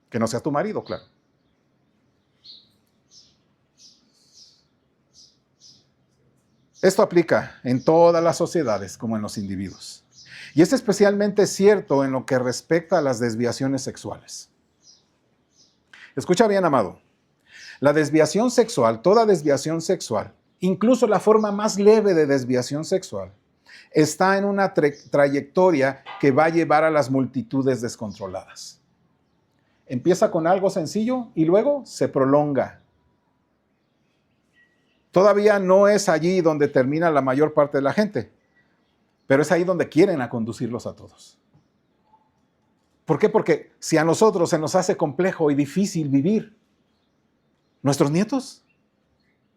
Que no sea tu marido, claro. Esto aplica en todas las sociedades como en los individuos. Y es especialmente cierto en lo que respecta a las desviaciones sexuales. Escucha bien, amado. La desviación sexual, toda desviación sexual, incluso la forma más leve de desviación sexual, está en una trayectoria que va a llevar a las multitudes descontroladas. Empieza con algo sencillo y luego se prolonga. Todavía no es allí donde termina la mayor parte de la gente, pero es ahí donde quieren a conducirlos a todos. ¿Por qué? Porque si a nosotros se nos hace complejo y difícil vivir, ¿nuestros nietos?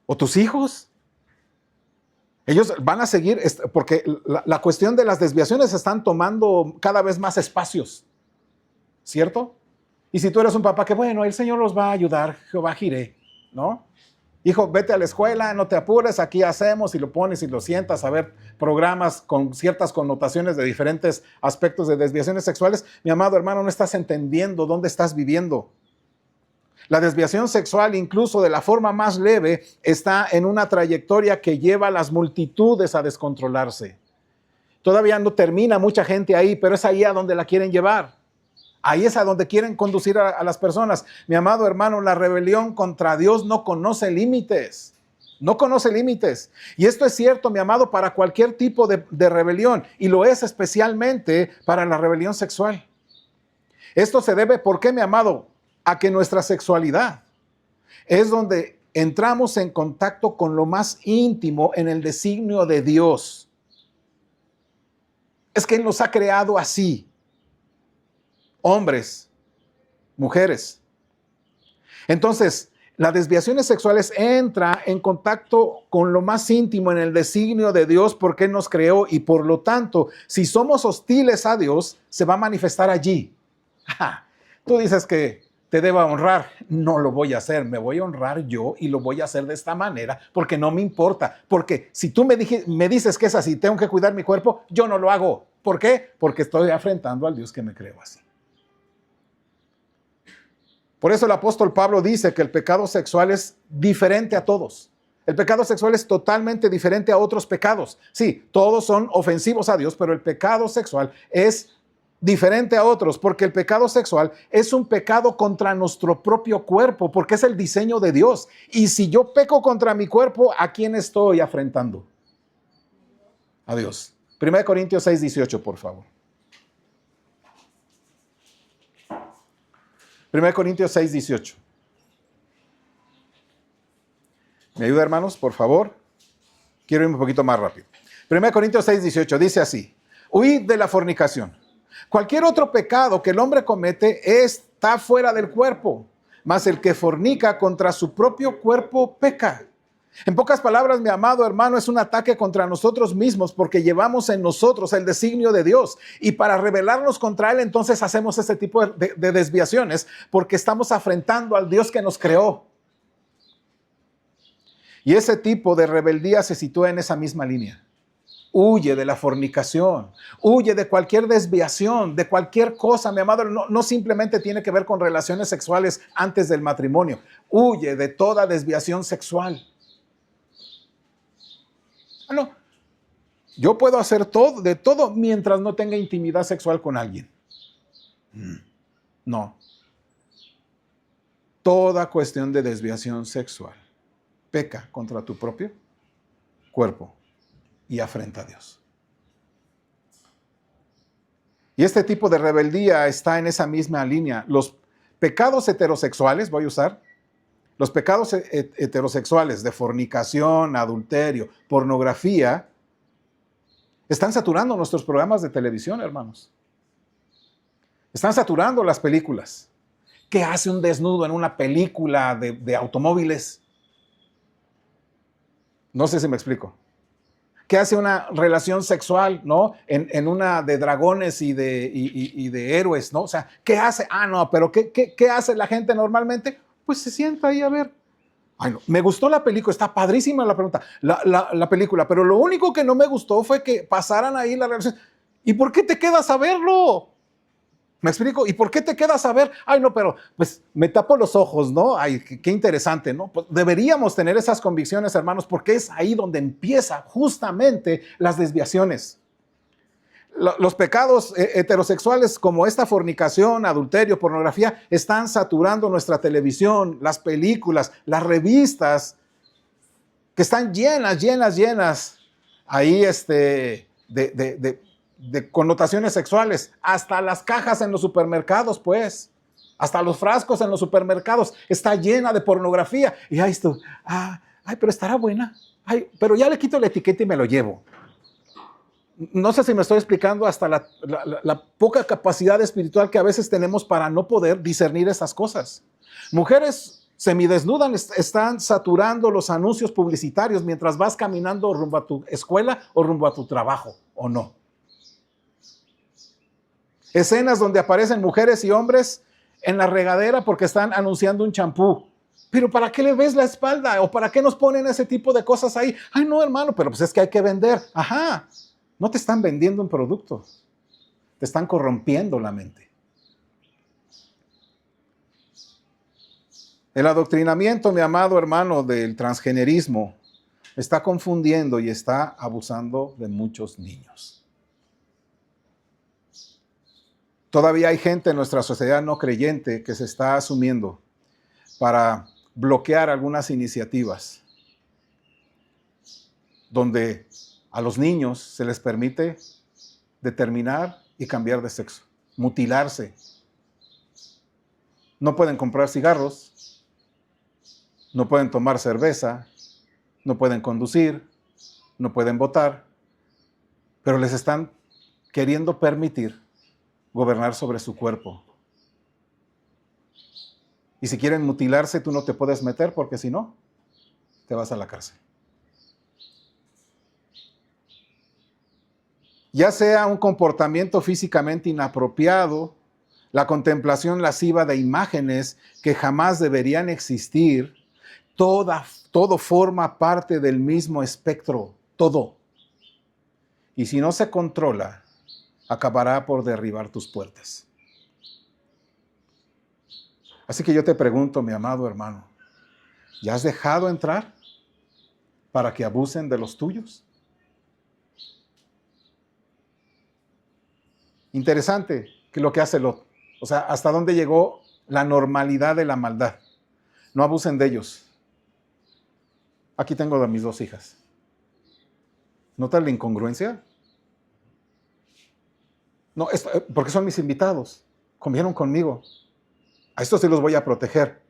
¿O tus hijos? Ellos van a seguir, porque la cuestión de las desviaciones están tomando cada vez más espacios, ¿cierto? Y si tú eres un papá que, bueno, el Señor los va a ayudar, Jehová Jireh, ¿no? Hijo, vete a la escuela, no te apures, aquí hacemos, y lo pones y lo sientas a ver programas con ciertas connotaciones de diferentes aspectos de desviaciones sexuales. Mi amado hermano, no estás entendiendo dónde estás viviendo. La desviación sexual, incluso de la forma más leve, está en una trayectoria que lleva a las multitudes a descontrolarse. Todavía no termina mucha gente ahí, pero es ahí a donde la quieren llevar. Ahí es a donde quieren conducir a las personas. Mi amado hermano, la rebelión contra Dios no conoce límites. No conoce límites. Y esto es cierto, mi amado, para cualquier tipo de rebelión. Y lo es especialmente para la rebelión sexual. Esto se debe, ¿por qué, mi amado? A que nuestra sexualidad es donde entramos en contacto con lo más íntimo en el designio de Dios. Es que Él nos ha creado así. Hombres, mujeres. Entonces, las desviaciones sexuales entra en contacto con lo más íntimo en el designio de Dios porque Él nos creó y por lo tanto, si somos hostiles a Dios, se va a manifestar allí. Tú dices que te deba honrar. No lo voy a hacer, me voy a honrar yo y lo voy a hacer de esta manera porque no me importa. Porque si tú me dices que es así, tengo que cuidar mi cuerpo, yo no lo hago. ¿Por qué? Porque estoy afrentando al Dios que me creó así. Por eso el apóstol Pablo dice que el pecado sexual es diferente a todos. El pecado sexual es totalmente diferente a otros pecados. Sí, todos son ofensivos a Dios, pero el pecado sexual es diferente a otros, porque el pecado sexual es un pecado contra nuestro propio cuerpo, porque es el diseño de Dios. Y si yo peco contra mi cuerpo, ¿a quién estoy afrentando? A Dios. 1 Corintios 6:18, por favor. 1 Corintios 6:18. ¿Me ayuda, hermanos, por favor? Quiero ir un poquito más rápido. 1 Corintios 6:18 dice así: huid de la fornicación. Cualquier otro pecado que el hombre comete está fuera del cuerpo, mas el que fornica contra su propio cuerpo peca. En pocas palabras, mi amado hermano, es un ataque contra nosotros mismos porque llevamos en nosotros el designio de Dios. Y para rebelarnos contra Él, entonces hacemos ese tipo de desviaciones porque estamos afrentando al Dios que nos creó. Y ese tipo de rebeldía se sitúa en esa misma línea. Huye de la fornicación, huye de cualquier desviación, de cualquier cosa, mi amado. No simplemente tiene que ver con relaciones sexuales antes del matrimonio. Huye de toda desviación sexual. No, yo puedo hacer todo, de todo mientras no tenga intimidad sexual con alguien. No. Toda cuestión de desviación sexual peca contra tu propio cuerpo y afrenta a Dios. Y este tipo de rebeldía está en esa misma línea. Los pecados heterosexuales, voy a usar, los pecados heterosexuales de fornicación, adulterio, pornografía, están saturando nuestros programas de televisión, hermanos. Están saturando las películas. ¿Qué hace un desnudo en una película de automóviles? No sé si me explico. ¿Qué hace una relación sexual, ¿no? En una de dragones y de héroes, ¿no? O sea, ¿qué hace? Ah, no, pero ¿qué hace la gente normalmente? Pues se sienta ahí a ver. Ay, no, me gustó la película, está padrísima la pregunta, la película, pero lo único que no me gustó fue que pasaran ahí la relación. ¿Y por qué te quedas a verlo? ¿Me explico? ¿Y por qué te quedas a ver? Ay, no, pero pues me tapo los ojos, ¿no? Ay, qué interesante, ¿no? Pues deberíamos tener esas convicciones, hermanos, porque es ahí donde empieza justamente las desviaciones. Los pecados heterosexuales como esta fornicación, adulterio, pornografía, están saturando nuestra televisión, las películas, las revistas, que están llenas, ahí de connotaciones sexuales, hasta las cajas en los supermercados, pues, hasta los frascos en los supermercados, está llena de pornografía. Y ahí esto, ay, pero estará buena, ay, pero ya le quito la etiqueta y me lo llevo. No sé si me estoy explicando hasta la poca capacidad espiritual que a veces tenemos para no poder discernir esas cosas. Mujeres semidesnudas están saturando los anuncios publicitarios mientras vas caminando rumbo a tu escuela o rumbo a tu trabajo, ¿o no? Escenas donde aparecen mujeres y hombres en la regadera porque están anunciando un champú. Pero ¿para qué le ves la espalda? ¿O para qué nos ponen ese tipo de cosas ahí? Ay, no, hermano, pero pues es que hay que vender. Ajá. No te están vendiendo un producto, te están corrompiendo la mente. El adoctrinamiento, mi amado hermano, del transgenerismo está confundiendo y está abusando de muchos niños. Todavía hay gente en nuestra sociedad no creyente que se está asumiendo para bloquear algunas iniciativas donde a los niños se les permite determinar y cambiar de sexo, mutilarse. No pueden comprar cigarros, no pueden tomar cerveza, no pueden conducir, no pueden votar, pero les están queriendo permitir gobernar sobre su cuerpo. Y si quieren mutilarse, tú no te puedes meter porque si no, te vas a la cárcel. Ya sea un comportamiento físicamente inapropiado, la contemplación lasciva de imágenes que jamás deberían existir, todo forma parte del mismo espectro, todo. Y si no se controla, acabará por derribar tus puertas. Así que yo te pregunto, mi amado hermano, ¿ya has dejado entrar para que abusen de los tuyos? Interesante que lo que hace Lot. O sea, hasta dónde llegó la normalidad de la maldad. No abusen de ellos. Aquí tengo a mis 2 hijas. ¿Notas la incongruencia? No, porque son mis invitados. Comieron conmigo. A estos sí los voy a proteger,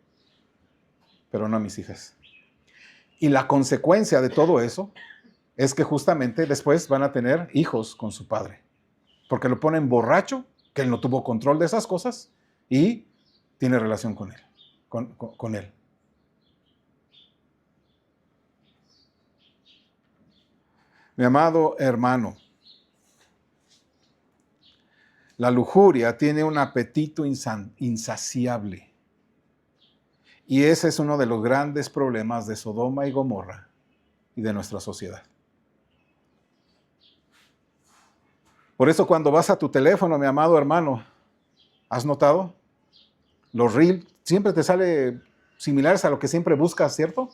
pero no a mis hijas. Y la consecuencia de todo eso es que justamente después van a tener hijos con su padre. Porque lo ponen borracho, que él no tuvo control de esas cosas y tiene relación con él. Con él. Mi amado hermano, la lujuria tiene un apetito insaciable. Y ese es uno de los grandes problemas de Sodoma y Gomorra y de nuestra sociedad. Por eso cuando vas a tu teléfono, mi amado hermano, ¿has notado? Los reels siempre te sale similares a lo que siempre buscas, ¿cierto?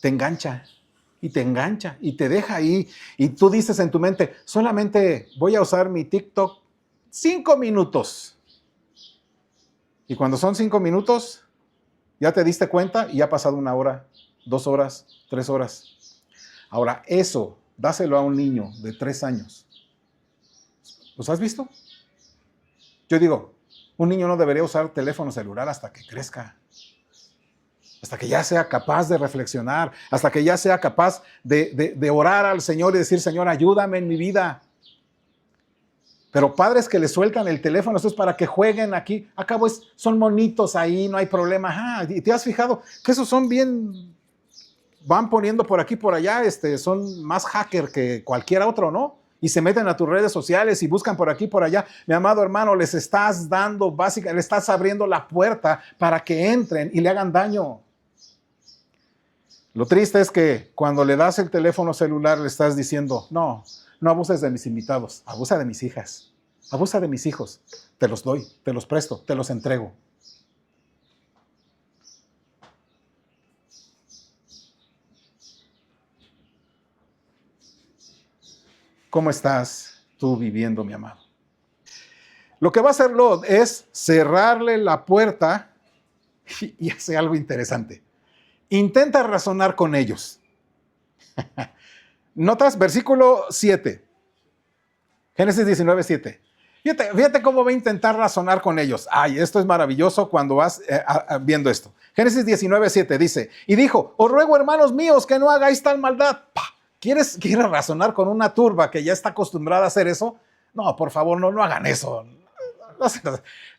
Te engancha y te engancha y te deja ahí. Y tú dices en tu mente, solamente voy a usar mi TikTok 5 minutos. Y cuando son 5 minutos, ya te diste cuenta y ya ha pasado 1 hora, 2 horas, 3 horas. Ahora, eso, dáselo a un niño de 3 años. ¿Los has visto? Yo digo, un niño no debería usar teléfono celular hasta que crezca. Hasta que ya sea capaz de reflexionar, hasta que ya sea capaz de orar al Señor y decir, Señor, ayúdame en mi vida. Pero padres que le sueltan el teléfono, eso es para que jueguen aquí. Acabo son monitos ahí, no hay problema. Y te has fijado que esos son bien, van poniendo por aquí, por allá, son más hacker que cualquier otro, ¿no? Y se meten a tus redes sociales y buscan por aquí, por allá. Mi amado hermano, les estás dando, básicamente, le estás abriendo la puerta para que entren y le hagan daño. Lo triste es que cuando le das el teléfono celular le estás diciendo, no abuses de mis invitados, abusa de mis hijas, abusa de mis hijos, te los doy, te los presto, te los entrego. ¿Cómo estás tú viviendo, mi amado? Lo que va a hacer Lot es cerrarle la puerta y hace algo interesante. Intenta razonar con ellos. ¿Notas? Versículo 7. Génesis 19, 7. Fíjate cómo va a intentar razonar con ellos. Ay, esto es maravilloso cuando vas viendo esto. Génesis 19, 7 dice, y dijo, os ruego, hermanos míos, que no hagáis tal maldad. ¿Quieres razonar con una turba que ya está acostumbrada a hacer eso? No, por favor, no hagan eso.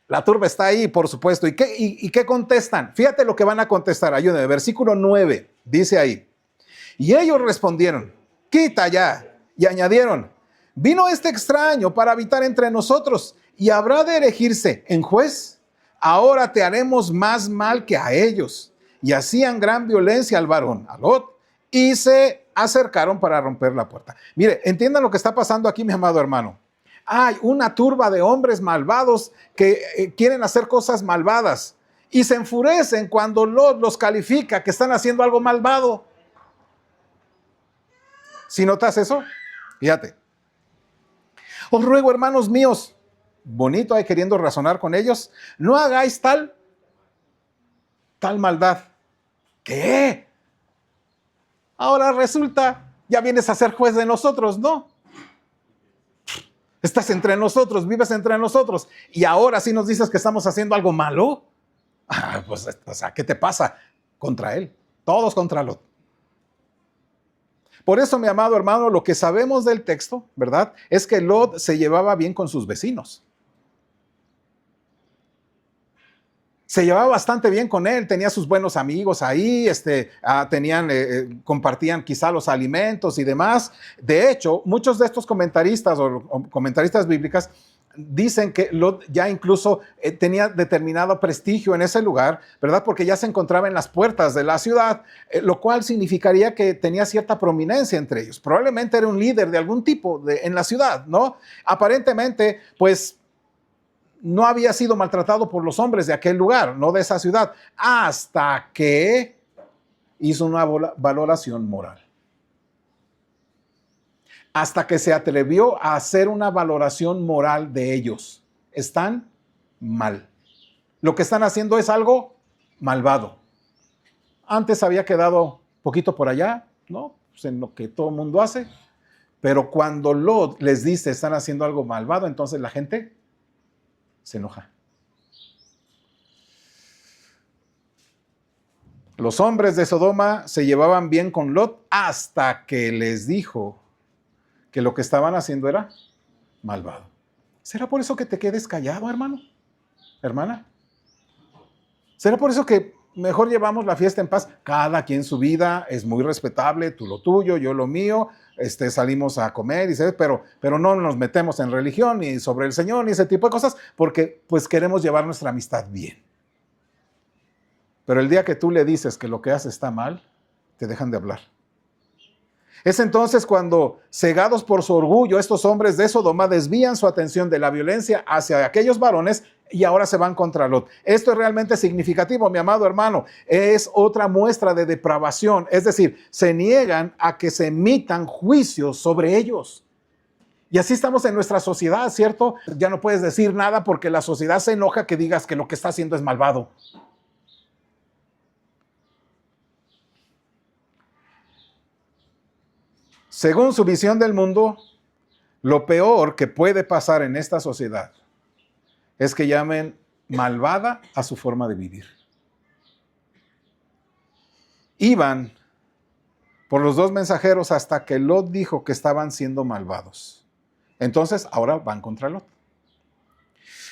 La turba está ahí, por supuesto. ¿Y qué contestan? Fíjate lo que van a contestar. Ayúdame. Versículo 9 dice ahí. Y ellos respondieron, quita ya. Y añadieron, vino este extraño para habitar entre nosotros y habrá de erigirse en juez. Ahora te haremos más mal que a ellos. Y hacían gran violencia al varón, a Lot, y se acercaron para romper la puerta. Mire, entiendan lo que está pasando aquí, mi amado hermano. Hay una turba de hombres malvados que quieren hacer cosas malvadas y se enfurecen cuando Lot los califica que están haciendo algo malvado. ¿Sí notas eso? Fíjate. Os ruego, hermanos míos, bonito ahí queriendo razonar con ellos, no hagáis tal maldad. ¿Qué? Ahora resulta, ya vienes a ser juez de nosotros, ¿no? Estás entre nosotros, vives entre nosotros, y ahora sí nos dices que estamos haciendo algo malo. Pues, o sea, ¿qué te pasa? Contra él, todos contra Lot. Por eso, mi amado hermano, lo que sabemos del texto, ¿verdad? Es que Lot se llevaba bien con sus vecinos. Se llevaba bastante bien con él, tenía sus buenos amigos ahí, compartían quizá los alimentos y demás. De hecho, muchos de estos comentaristas o comentaristas bíblicas dicen que Lot ya incluso tenía determinado prestigio en ese lugar, ¿verdad? Porque ya se encontraba en las puertas de la ciudad, lo cual significaría que tenía cierta prominencia entre ellos. Probablemente era un líder de algún tipo en la ciudad, ¿no? Aparentemente, pues, no había sido maltratado por los hombres de aquel lugar, no de esa ciudad, hasta que hizo una valoración moral. Hasta que se atrevió a hacer una valoración moral de ellos. Están mal. Lo que están haciendo es algo malvado. Antes había quedado poquito por allá, ¿no? Pues en lo que todo el mundo hace. Pero cuando Lot les dice están haciendo algo malvado, entonces la gente se enoja. Los hombres de Sodoma se llevaban bien con Lot hasta que les dijo que lo que estaban haciendo era malvado. ¿Será por eso que te quedes callado, hermano? ¿Hermana? ¿Será por eso que mejor llevamos la fiesta en paz? Cada quien su vida es muy respetable, tú lo tuyo, yo lo mío, salimos a comer, pero no nos metemos en religión ni sobre el Señor ni ese tipo de cosas porque pues queremos llevar nuestra amistad bien. Pero el día que tú le dices que lo que hace está mal, te dejan de hablar. Es entonces cuando, cegados por su orgullo, estos hombres de Sodoma desvían su atención de la violencia hacia aquellos varones y ahora se van contra Lot. Esto es realmente significativo, mi amado hermano. Es otra muestra de depravación. Es decir, se niegan a que se emitan juicios sobre ellos. Y así estamos en nuestra sociedad, ¿cierto? Ya no puedes decir nada porque la sociedad se enoja que digas que lo que está haciendo es malvado. Según su visión del mundo, lo peor que puede pasar en esta sociedad es que llamen malvada a su forma de vivir. Iban por los dos mensajeros hasta que Lot dijo que estaban siendo malvados. Entonces, ahora van contra Lot.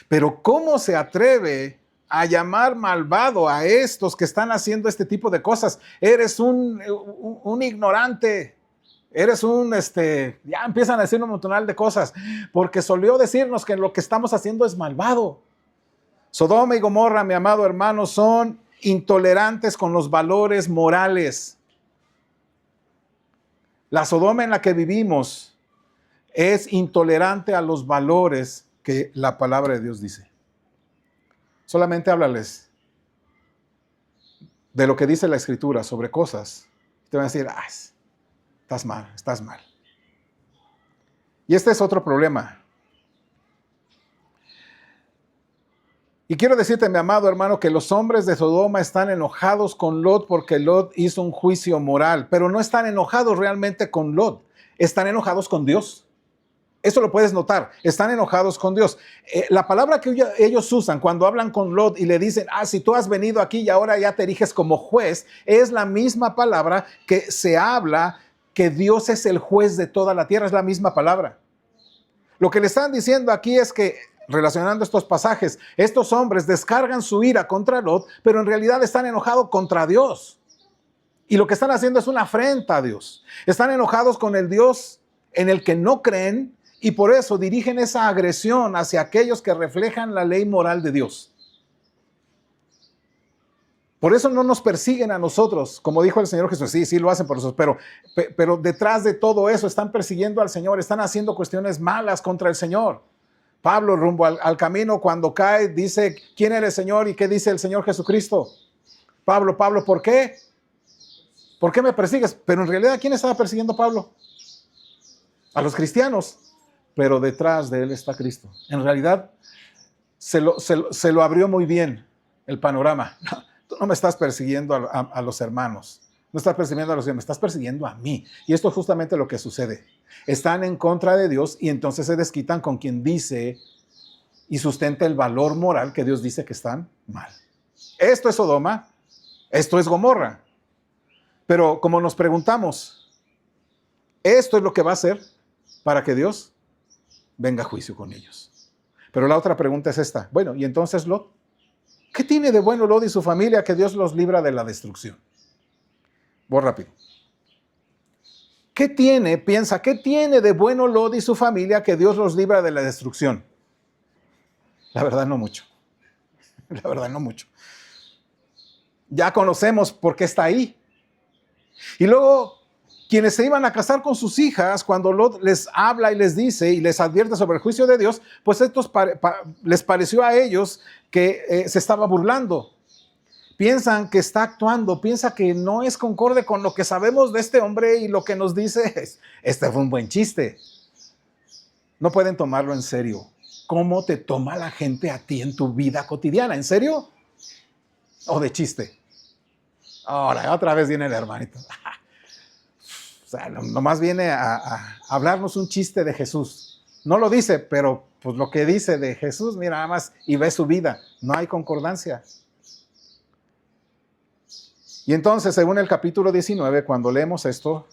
Pero ¿cómo se atreve a llamar malvado a estos que están haciendo este tipo de cosas? Eres un ignorante. Eres ya empiezan a decir un montón de cosas, porque solió decirnos que lo que estamos haciendo es malvado. Sodoma y Gomorra, mi amado hermano, son intolerantes con los valores morales. La Sodoma en la que vivimos es intolerante a los valores que la palabra de Dios dice. Solamente háblales de lo que dice la Escritura sobre cosas. Te van a decir, estás mal, estás mal. Y este es otro problema. Y quiero decirte, mi amado hermano, que los hombres de Sodoma están enojados con Lot porque Lot hizo un juicio moral, pero no están enojados realmente con Lot, están enojados con Dios. Eso lo puedes notar, están enojados con Dios. La palabra que ellos usan cuando hablan con Lot y le dicen, si tú has venido aquí y ahora ya te eriges como juez, es la misma palabra que se habla que Dios es el juez de toda la tierra, es la misma palabra. Lo que le están diciendo aquí es que, relacionando estos pasajes, estos hombres descargan su ira contra Lot, pero en realidad están enojados contra Dios. Y lo que están haciendo es una afrenta a Dios. Están enojados con el Dios en el que no creen y por eso dirigen esa agresión hacia aquellos que reflejan la ley moral de Dios. Por eso no nos persiguen a nosotros, como dijo el Señor Jesús. Sí lo hacen por nosotros, pero detrás de todo eso están persiguiendo al Señor, están haciendo cuestiones malas contra el Señor. Pablo, rumbo al camino, cuando cae, dice, ¿quién eres, Señor? ¿Y qué dice el Señor Jesucristo? Pablo, ¿por qué? ¿Por qué me persigues? Pero en realidad, ¿quién estaba persiguiendo a Pablo? A los cristianos. Pero detrás de él está Cristo. En realidad, se lo abrió muy bien el panorama. Tú no me estás persiguiendo a los hermanos. No estás persiguiendo a los hermanos, me estás persiguiendo a mí. Y esto es justamente lo que sucede. Están en contra de Dios y entonces se desquitan con quien dice y sustenta el valor moral que Dios dice que están mal. Esto es Sodoma, esto es Gomorra. Pero como nos preguntamos, ¿esto es lo que va a hacer para que Dios venga a juicio con ellos? Pero la otra pregunta es esta. Bueno, ¿y entonces Lot? ¿Qué tiene de bueno Lot y su familia que Dios los libra de la destrucción? Voy rápido. ¿Qué tiene de bueno Lot y su familia que Dios los libra de la destrucción? La verdad no mucho. La verdad no mucho. Ya conocemos por qué está ahí. Y luego, quienes se iban a casar con sus hijas, cuando Lot les habla y les dice y les advierte sobre el juicio de Dios, pues esto les pareció a ellos que se estaba burlando. Piensan que está actuando, piensa que no es concorde con lo que sabemos de este hombre y lo que nos dice es, este fue un buen chiste. No pueden tomarlo en serio. ¿Cómo te toma la gente a ti en tu vida cotidiana? ¿En serio? ¿O de chiste? Ahora, otra vez viene el hermanito. O sea, nomás viene a hablarnos un chiste de Jesús. No lo dice, pero pues lo que dice de Jesús, mira nada más, y ve su vida. No hay concordancia. Y entonces, según el capítulo 19, cuando leemos esto,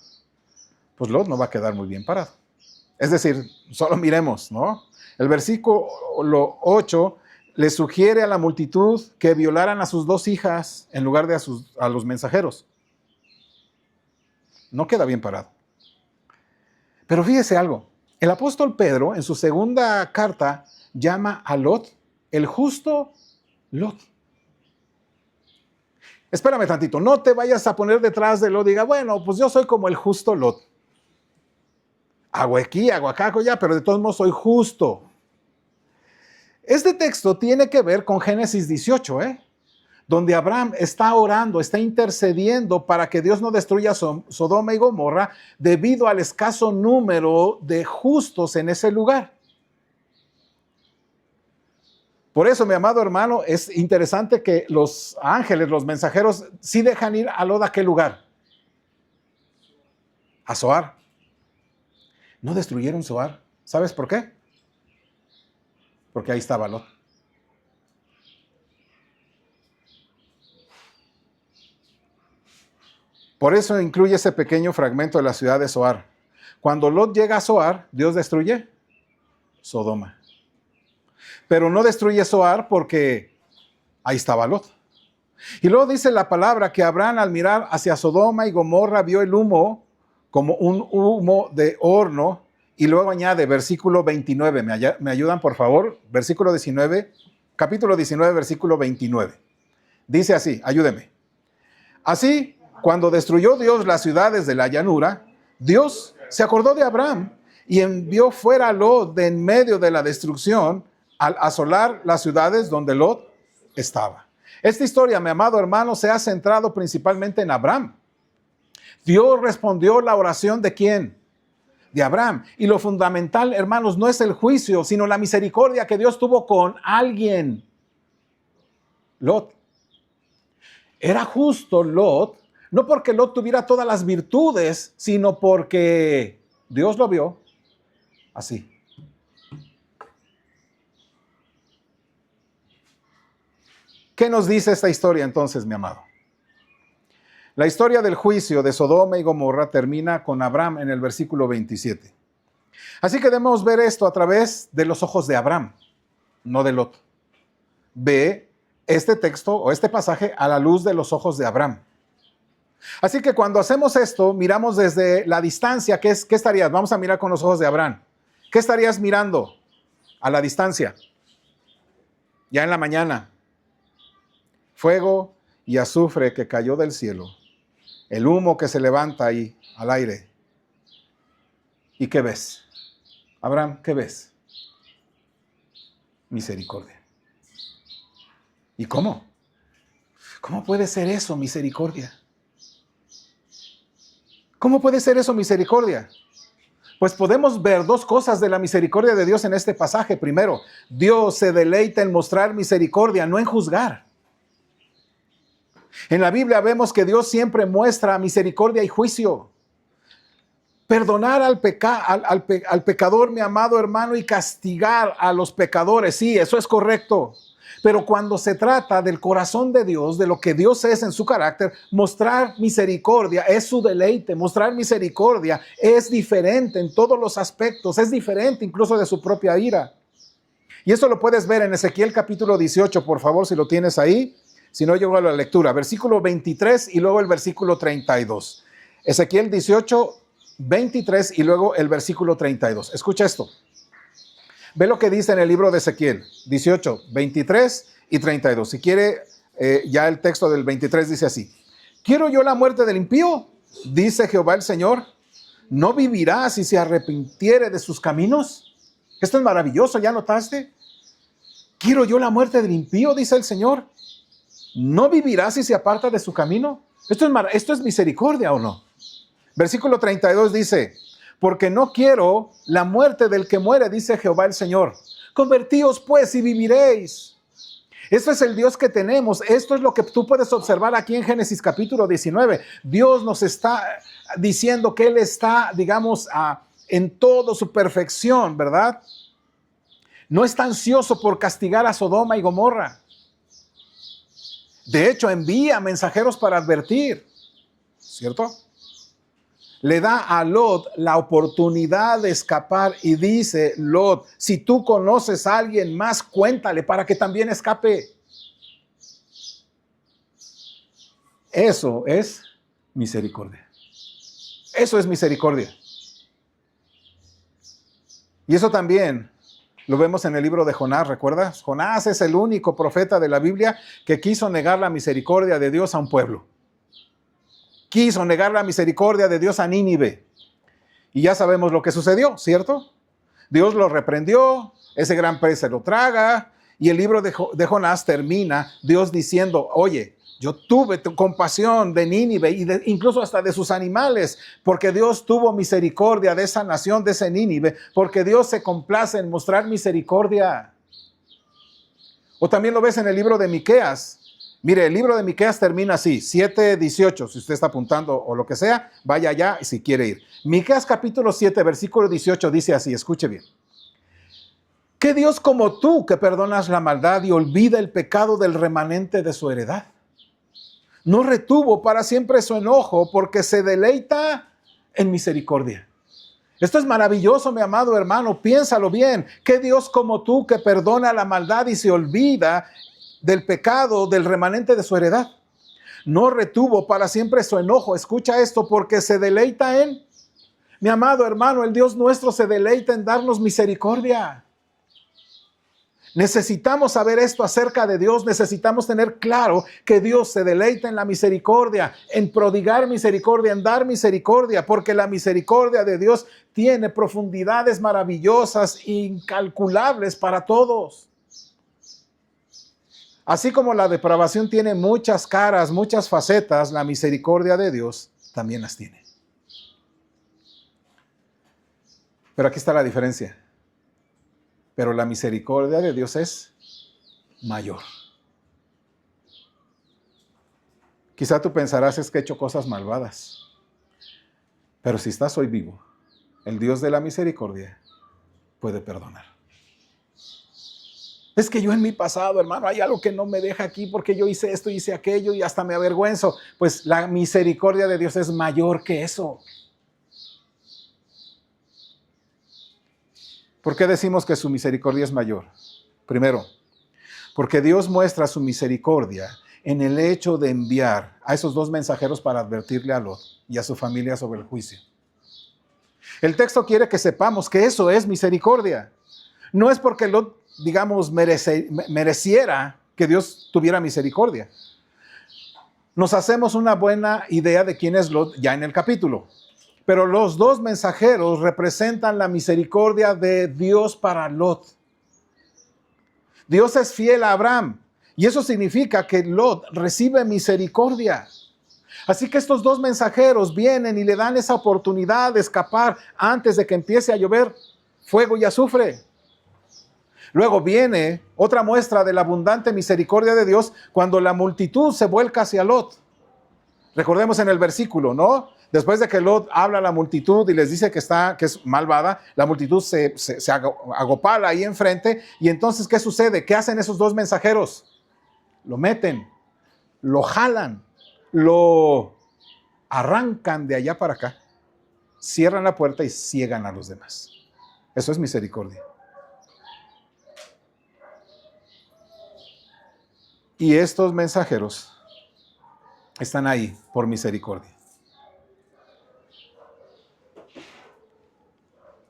pues Lot no va a quedar muy bien parado. Es decir, solo miremos, ¿no? El versículo 8 le sugiere a la multitud que violaran a sus 2 hijas en lugar de a los mensajeros. No queda bien parado. Pero fíjese algo. El apóstol Pedro, en su segunda carta, llama a Lot el justo Lot. Espérame tantito, no te vayas a poner detrás de Lot y diga, bueno, pues yo soy como el justo Lot. Hago aquí, hago acá, hago allá, pero de todos modos soy justo. Este texto tiene que ver con Génesis 18, donde Abraham está orando, está intercediendo para que Dios no destruya Sodoma y Gomorra debido al escaso número de justos en ese lugar. Por eso, mi amado hermano, es interesante que los ángeles, los mensajeros, sí dejan ir a Lot a qué lugar. A Zoar. No destruyeron Zoar. ¿Sabes por qué? Porque ahí estaba Lot. Por eso incluye ese pequeño fragmento de la ciudad de Zoar. Cuando Lot llega a Zoar, Dios destruye Sodoma. Pero no destruye Zoar porque ahí estaba Lot. Y luego dice la palabra que Abraham, al mirar hacia Sodoma y Gomorra, vio el humo como un humo de horno. Y luego añade versículo 29. ¿Me ayudan, por favor? Versículo 19, capítulo 19, versículo 29. Dice así, ayúdeme. Así, cuando destruyó Dios las ciudades de la llanura, Dios se acordó de Abraham y envió fuera a Lot de en medio de la destrucción al asolar las ciudades donde Lot estaba. Esta historia, mi amado hermano, se ha centrado principalmente en Abraham. Dios respondió la oración ¿de quién? De Abraham. Y lo fundamental, hermanos, no es el juicio, sino la misericordia que Dios tuvo con alguien. Lot. Era justo Lot, no porque Lot tuviera todas las virtudes, sino porque Dios lo vio así. ¿Qué nos dice esta historia entonces, mi amado? La historia del juicio de Sodoma y Gomorra termina con Abraham en el versículo 27. Así que debemos ver esto a través de los ojos de Abraham, no de Lot. Ve este texto o este pasaje a la luz de los ojos de Abraham. Así que cuando hacemos esto, miramos desde la distancia. ¿Qué estarías? Vamos a mirar con los ojos de Abraham. ¿Qué estarías mirando a la distancia? Ya en la mañana. Fuego y azufre que cayó del cielo. El humo que se levanta ahí al aire. ¿Y qué ves? Abraham, ¿qué ves? Misericordia. ¿Y cómo? ¿Cómo puede ser eso, misericordia? ¿Cómo puede ser eso, misericordia? Pues podemos ver 2 cosas de la misericordia de Dios en este pasaje. Primero, Dios se deleita en mostrar misericordia, no en juzgar. En la Biblia vemos que Dios siempre muestra misericordia y juicio. Perdonar al pecador, mi amado hermano, y castigar a los pecadores, sí, eso es correcto. Pero cuando se trata del corazón de Dios, de lo que Dios es en su carácter, mostrar misericordia es su deleite. Mostrar misericordia es diferente en todos los aspectos, es diferente incluso de su propia ira. Y eso lo puedes ver en Ezequiel capítulo 18, por favor, si lo tienes ahí. Si no, llego a la lectura. Versículo 23 y luego el versículo 32. Ezequiel 18, 23 y luego el versículo 32. Escucha esto. Ve lo que dice en el libro de Ezequiel 18, 23 y 32. Si quiere, ya el texto del 23 dice así. ¿Quiero yo la muerte del impío? dice Jehová el Señor, ¿no vivirá si se arrepintiere de sus caminos? Esto es maravilloso, ¿ya notaste? Quiero yo la muerte del impío, dice el Señor. ¿No vivirá si se aparta de su camino? Esto es misericordia, ¿o no? Versículo 32 dice, porque no quiero la muerte del que muere, dice Jehová el Señor. Convertíos pues y viviréis. Esto es el Dios que tenemos. Esto es lo que tú puedes observar aquí en Génesis capítulo 19. Dios nos está diciendo que Él está, digamos, en toda su perfección, ¿verdad? No está ansioso por castigar a Sodoma y Gomorra. De hecho, envía mensajeros para advertir, ¿cierto? Le da a Lot la oportunidad de escapar y dice, Lot, si tú conoces a alguien más, cuéntale para que también escape. Eso es misericordia. Eso es misericordia. Y eso también lo vemos en el libro de Jonás, ¿recuerdas? Jonás es el único profeta de la Biblia que quiso negar la misericordia de Dios a un pueblo. Quiso negar la misericordia de Dios a Nínive. Y ya sabemos lo que sucedió, ¿cierto? Dios lo reprendió, ese gran pez se lo traga, y el libro de Jonás termina Dios diciendo, oye, yo tuve compasión de Nínive y incluso hasta de sus animales, porque Dios tuvo misericordia de esa nación, de ese Nínive, porque Dios se complace en mostrar misericordia. O también lo ves en el libro de Miqueas. Mire, el libro de Miqueas termina así, 7:18. Si usted está apuntando o lo que sea, vaya allá si quiere ir. Miqueas capítulo 7, versículo 18 dice así, escuche bien. ¿Qué Dios como tú que perdonas la maldad y olvida el pecado del remanente de su heredad? No retuvo para siempre su enojo porque se deleita en misericordia. Esto es maravilloso, mi amado hermano, piénsalo bien. ¿Qué Dios como tú que perdona la maldad y se olvida del pecado del remanente de su heredad? No retuvo para siempre su enojo. Escucha esto, porque se deleita en... Mi amado hermano, el Dios nuestro se deleita en darnos misericordia. Necesitamos saber esto acerca de Dios. Necesitamos tener claro que Dios se deleita en la misericordia, en prodigar misericordia, en dar misericordia, porque la misericordia de Dios tiene profundidades maravillosas, incalculables para todos. Así como la depravación tiene muchas caras, muchas facetas, la misericordia de Dios también las tiene. Pero aquí está la diferencia. Pero la misericordia de Dios es mayor. Quizá tú pensarás, es que he hecho cosas malvadas. Pero si estás hoy vivo, el Dios de la misericordia puede perdonar. Es que yo en mi pasado, hermano, hay algo que no me deja aquí porque yo hice esto, hice aquello y hasta me avergüenzo. Pues la misericordia de Dios es mayor que eso. ¿Por qué decimos que su misericordia es mayor? Primero, porque Dios muestra su misericordia en el hecho de enviar a esos dos mensajeros para advertirle a Lot y a su familia sobre el juicio. El texto quiere que sepamos que eso es misericordia. No es porque Lot, digamos, mereciera que Dios tuviera misericordia. Nos hacemos una buena idea de quién es Lot ya en el capítulo. Pero los dos mensajeros representan la misericordia de Dios para Lot. Dios es fiel a Abraham y eso significa que Lot recibe misericordia. Así que estos dos mensajeros vienen y le dan esa oportunidad de escapar antes de que empiece a llover fuego y azufre. Luego viene otra muestra de la abundante misericordia de Dios cuando la multitud se vuelca hacia Lot. Recordemos en el versículo, ¿no? Después de que Lot habla a la multitud y les dice que es malvada, la multitud se agopala ahí enfrente. Y entonces, ¿qué sucede? ¿Qué hacen esos dos mensajeros? Lo meten, lo jalan, lo arrancan de allá para acá, cierran la puerta y ciegan a los demás. Eso es misericordia. Y estos mensajeros están ahí por misericordia.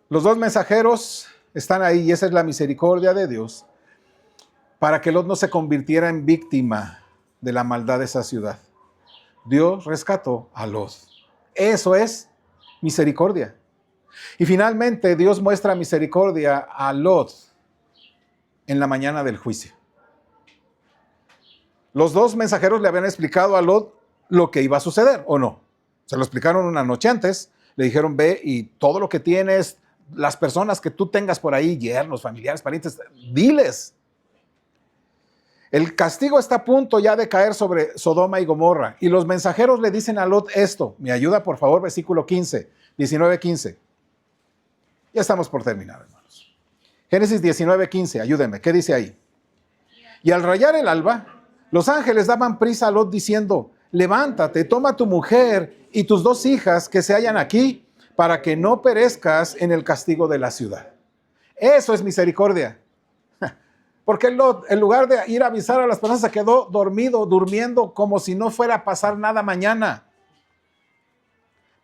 Los dos mensajeros están ahí y esa es la misericordia de Dios para que Lot no se convirtiera en víctima de la maldad de esa ciudad. Dios rescató a Lot Eso es misericordia. Y finalmente Dios muestra misericordia a Lot en la mañana del juicio. Los dos mensajeros le habían explicado a Lot lo que iba a suceder, ¿o no? Se lo explicaron una noche antes, le dijeron, ve y todo lo que tienes, las personas que tú tengas por ahí, yernos, familiares, parientes, diles. El castigo está a punto ya de caer sobre Sodoma y Gomorra. Y los mensajeros le dicen a Lot esto. Me ayuda, por favor, versículo 15, 19-15. Ya estamos por terminar, hermanos. Génesis 19-15, ayúdenme. ¿Qué dice ahí? Y al rayar el alba, los ángeles daban prisa a Lot diciendo, levántate, toma tu mujer y tus 2 hijas que se hallan aquí, para que no perezcas en el castigo de la ciudad. Eso es misericordia. Porque Lot, en lugar de ir a avisar a las personas, se quedó dormido, durmiendo, como si no fuera a pasar nada mañana.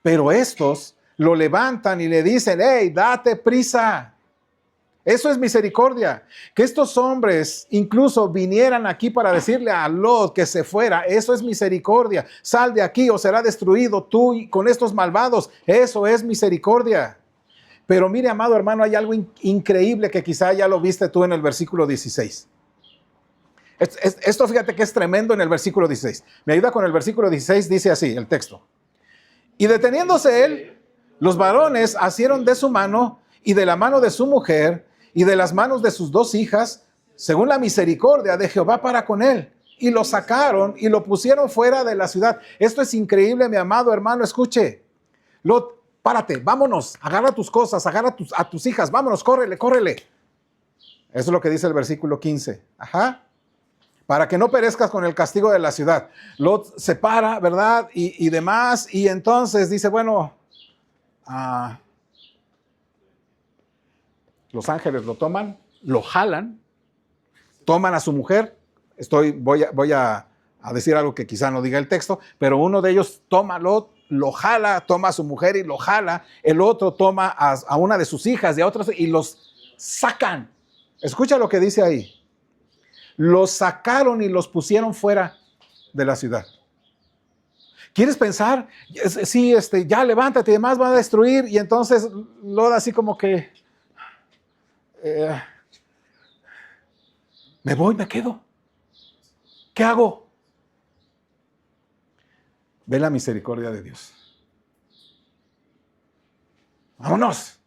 Pero estos lo levantan y le dicen, hey, date prisa. Eso es misericordia. Que estos hombres incluso vinieran aquí para decirle a Lot que se fuera, eso es misericordia. Sal de aquí o será destruido tú y con estos malvados. Eso es misericordia. Pero mire, amado hermano, hay algo increíble que quizá ya lo viste tú en el versículo 16. Esto fíjate que es tremendo en el versículo 16. Me ayuda con el versículo 16, dice así el texto. Y deteniéndose él, los varones asieron de su mano y de la mano de su mujer y de las manos de sus 2 hijas, según la misericordia de Jehová para con él. Y lo sacaron y lo pusieron fuera de la ciudad. Esto es increíble, mi amado hermano, escuche. Lot, párate, vámonos, agarra tus cosas, agarra a tus hijas, vámonos, córrele, córrele. Eso es lo que dice el versículo 15. Ajá. Para que no perezcas con el castigo de la ciudad. Lot se para, ¿verdad? Y demás, y entonces dice, bueno, los ángeles lo toman, lo jalan, toman a su mujer. Voy a decir algo que quizá no diga el texto, pero uno de ellos toma a Lot, lo jala, toma a su mujer y lo jala. El otro toma a una de sus hijas y a otras y los sacan. Escucha lo que dice ahí. Los sacaron y los pusieron fuera de la ciudad. ¿Quieres pensar? Sí, ya levántate y demás, va a destruir. Y entonces Lot así como que me voy, me quedo. ¿Qué hago? Ve la misericordia de Dios. Vámonos.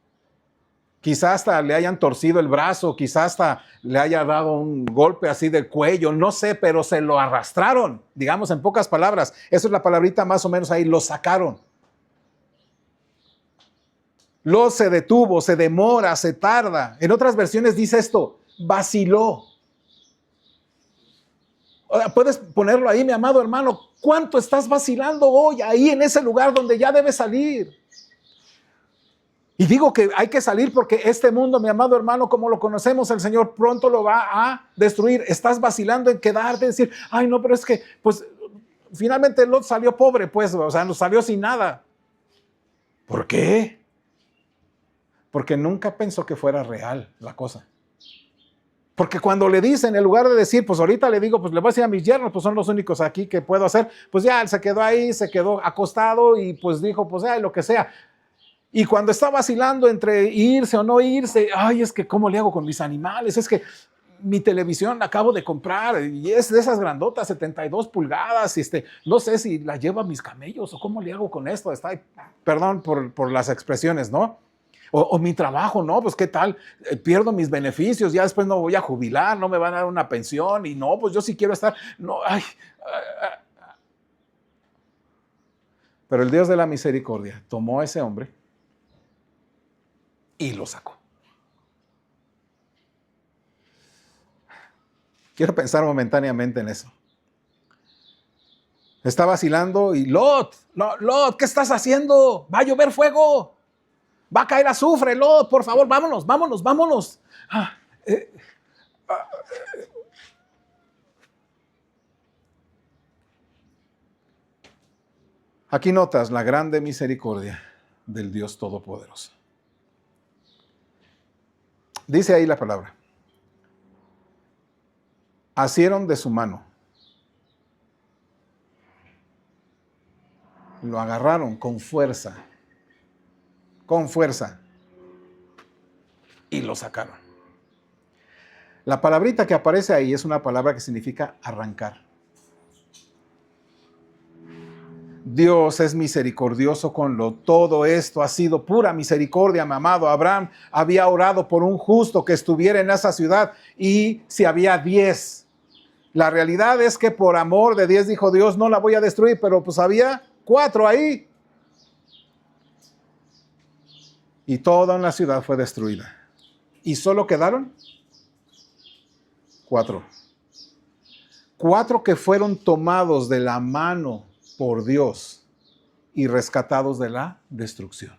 Quizás hasta le hayan torcido el brazo, quizás hasta le haya dado un golpe así del cuello, no sé, pero se lo arrastraron, digamos en pocas palabras. Esa es la palabrita más o menos ahí, lo sacaron. Lot se detuvo, se demora, se tarda. En otras versiones dice esto, vaciló. Puedes ponerlo ahí, mi amado hermano, ¿cuánto estás vacilando hoy ahí en ese lugar donde ya debes salir? Y digo que hay que salir porque este mundo, mi amado hermano, como lo conocemos, el Señor pronto lo va a destruir. Estás vacilando en quedarte, decir, ay no, pero es que, pues, finalmente Lot salió pobre, pues, o sea, no salió sin nada. ¿Por qué? Porque nunca pensó que fuera real la cosa. Porque cuando le dicen, en lugar de decir, pues ahorita le digo, pues le voy a decir a mis yernos, pues son los únicos aquí que puedo hacer, pues ya él se quedó ahí, se quedó acostado y pues dijo, pues ya, lo que sea. Y cuando está vacilando entre irse o no irse, ay, es que ¿cómo le hago con mis animales? Es que mi televisión la acabo de comprar y es de esas grandotas, 72 pulgadas, no sé si la llevo a mis camellos o cómo le hago con esto. Perdón por las expresiones, ¿no? O mi trabajo, ¿no? Pues ¿qué tal? Pierdo mis beneficios, ya después no voy a jubilar, no me van a dar una pensión y no, pues yo sí quiero estar, no, ay. Pero el Dios de la misericordia tomó a ese hombre y lo sacó. Quiero pensar momentáneamente en eso. Está vacilando y Lot, ¿qué estás haciendo? Va a llover fuego. Va a caer azufre, Lot, por favor, vámonos. Aquí notas la grande misericordia del Dios Todopoderoso. Dice ahí la palabra. Asieron de su mano. lo agarraron con fuerza, y lo sacaron. La palabrita que aparece ahí es una palabra que significa arrancar. Dios es misericordioso con todo esto ha sido pura misericordia, mi amado. Abraham había orado por un justo que estuviera en esa ciudad, y si había 10, la realidad es que por amor de 10 dijo Dios, no la voy a destruir, pero pues había 4 ahí. Y toda una ciudad fue destruida. ¿Y solo quedaron 4? 4 que fueron tomados de la mano por Dios y rescatados de la destrucción.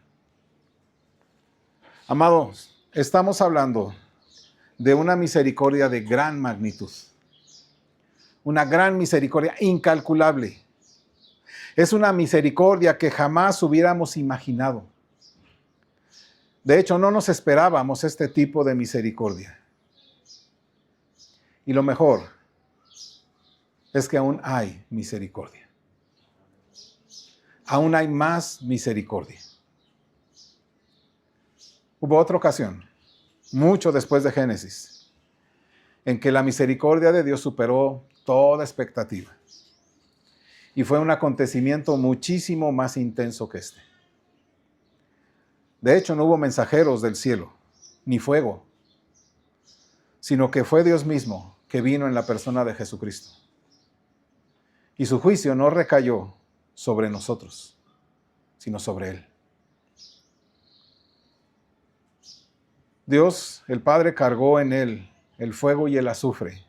Amados, estamos hablando de una misericordia de gran magnitud. Una gran misericordia incalculable. Es una misericordia que jamás hubiéramos imaginado. De hecho, no nos esperábamos este tipo de misericordia. Y lo mejor es que aún hay misericordia. Aún hay más misericordia. Hubo otra ocasión, mucho después de Génesis, en que la misericordia de Dios superó toda expectativa. Y fue un acontecimiento muchísimo más intenso que este. De hecho, no hubo mensajeros del cielo, ni fuego, sino que fue Dios mismo que vino en la persona de Jesucristo. Y su juicio no recayó sobre nosotros, sino sobre Él. Dios, el Padre, cargó en Él el fuego y el azufre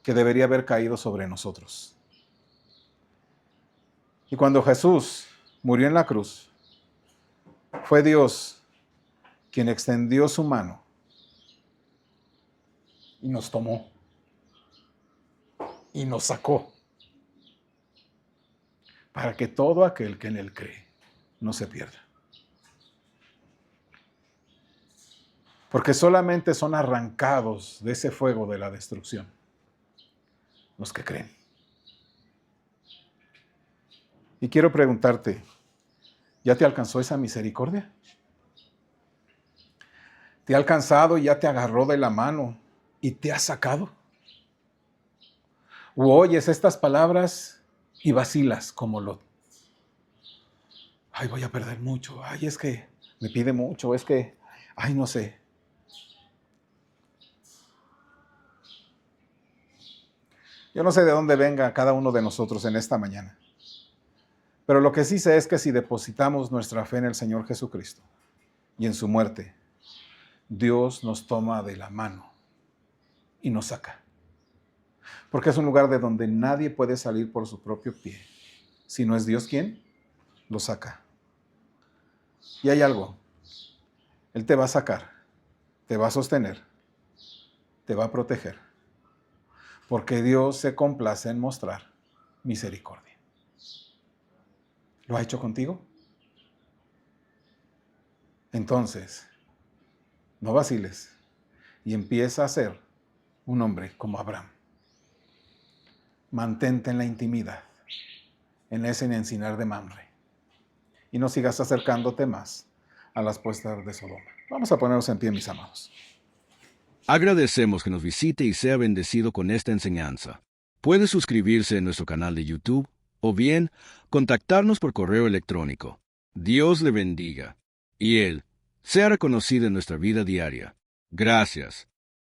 que debería haber caído sobre nosotros. Y cuando Jesús murió en la cruz, fue Dios quien extendió su mano y nos tomó y nos sacó para que todo aquel que en Él cree no se pierda. Porque solamente son arrancados de ese fuego de la destrucción los que creen. Y quiero preguntarte, ¿ya te alcanzó esa misericordia? ¿Te ha alcanzado y ya te agarró de la mano y te ha sacado? ¿O oyes estas palabras y vacilas como Lot? Ay, voy a perder mucho. Ay, es que me pide mucho. Es que, ay, no sé. Yo no sé de dónde venga cada uno de nosotros en esta mañana. Pero lo que sí sé es que si depositamos nuestra fe en el Señor Jesucristo y en su muerte, Dios nos toma de la mano y nos saca. Porque es un lugar de donde nadie puede salir por su propio pie. Si no es Dios quien lo saca. Y hay algo. Él te va a sacar, te va a sostener, te va a proteger. Porque Dios se complace en mostrar misericordia. ¿Lo ha hecho contigo? Entonces, no vaciles y empieza a ser un hombre como Abraham. Mantente en la intimidad, en ese encinar de Mamre, y no sigas acercándote más a las puertas de Sodoma. Vamos a ponernos en pie, mis amados. Agradecemos que nos visite y sea bendecido con esta enseñanza. Puede suscribirse en nuestro canal de YouTube o bien contactarnos por correo electrónico. Dios le bendiga y Él sea reconocido en nuestra vida diaria. Gracias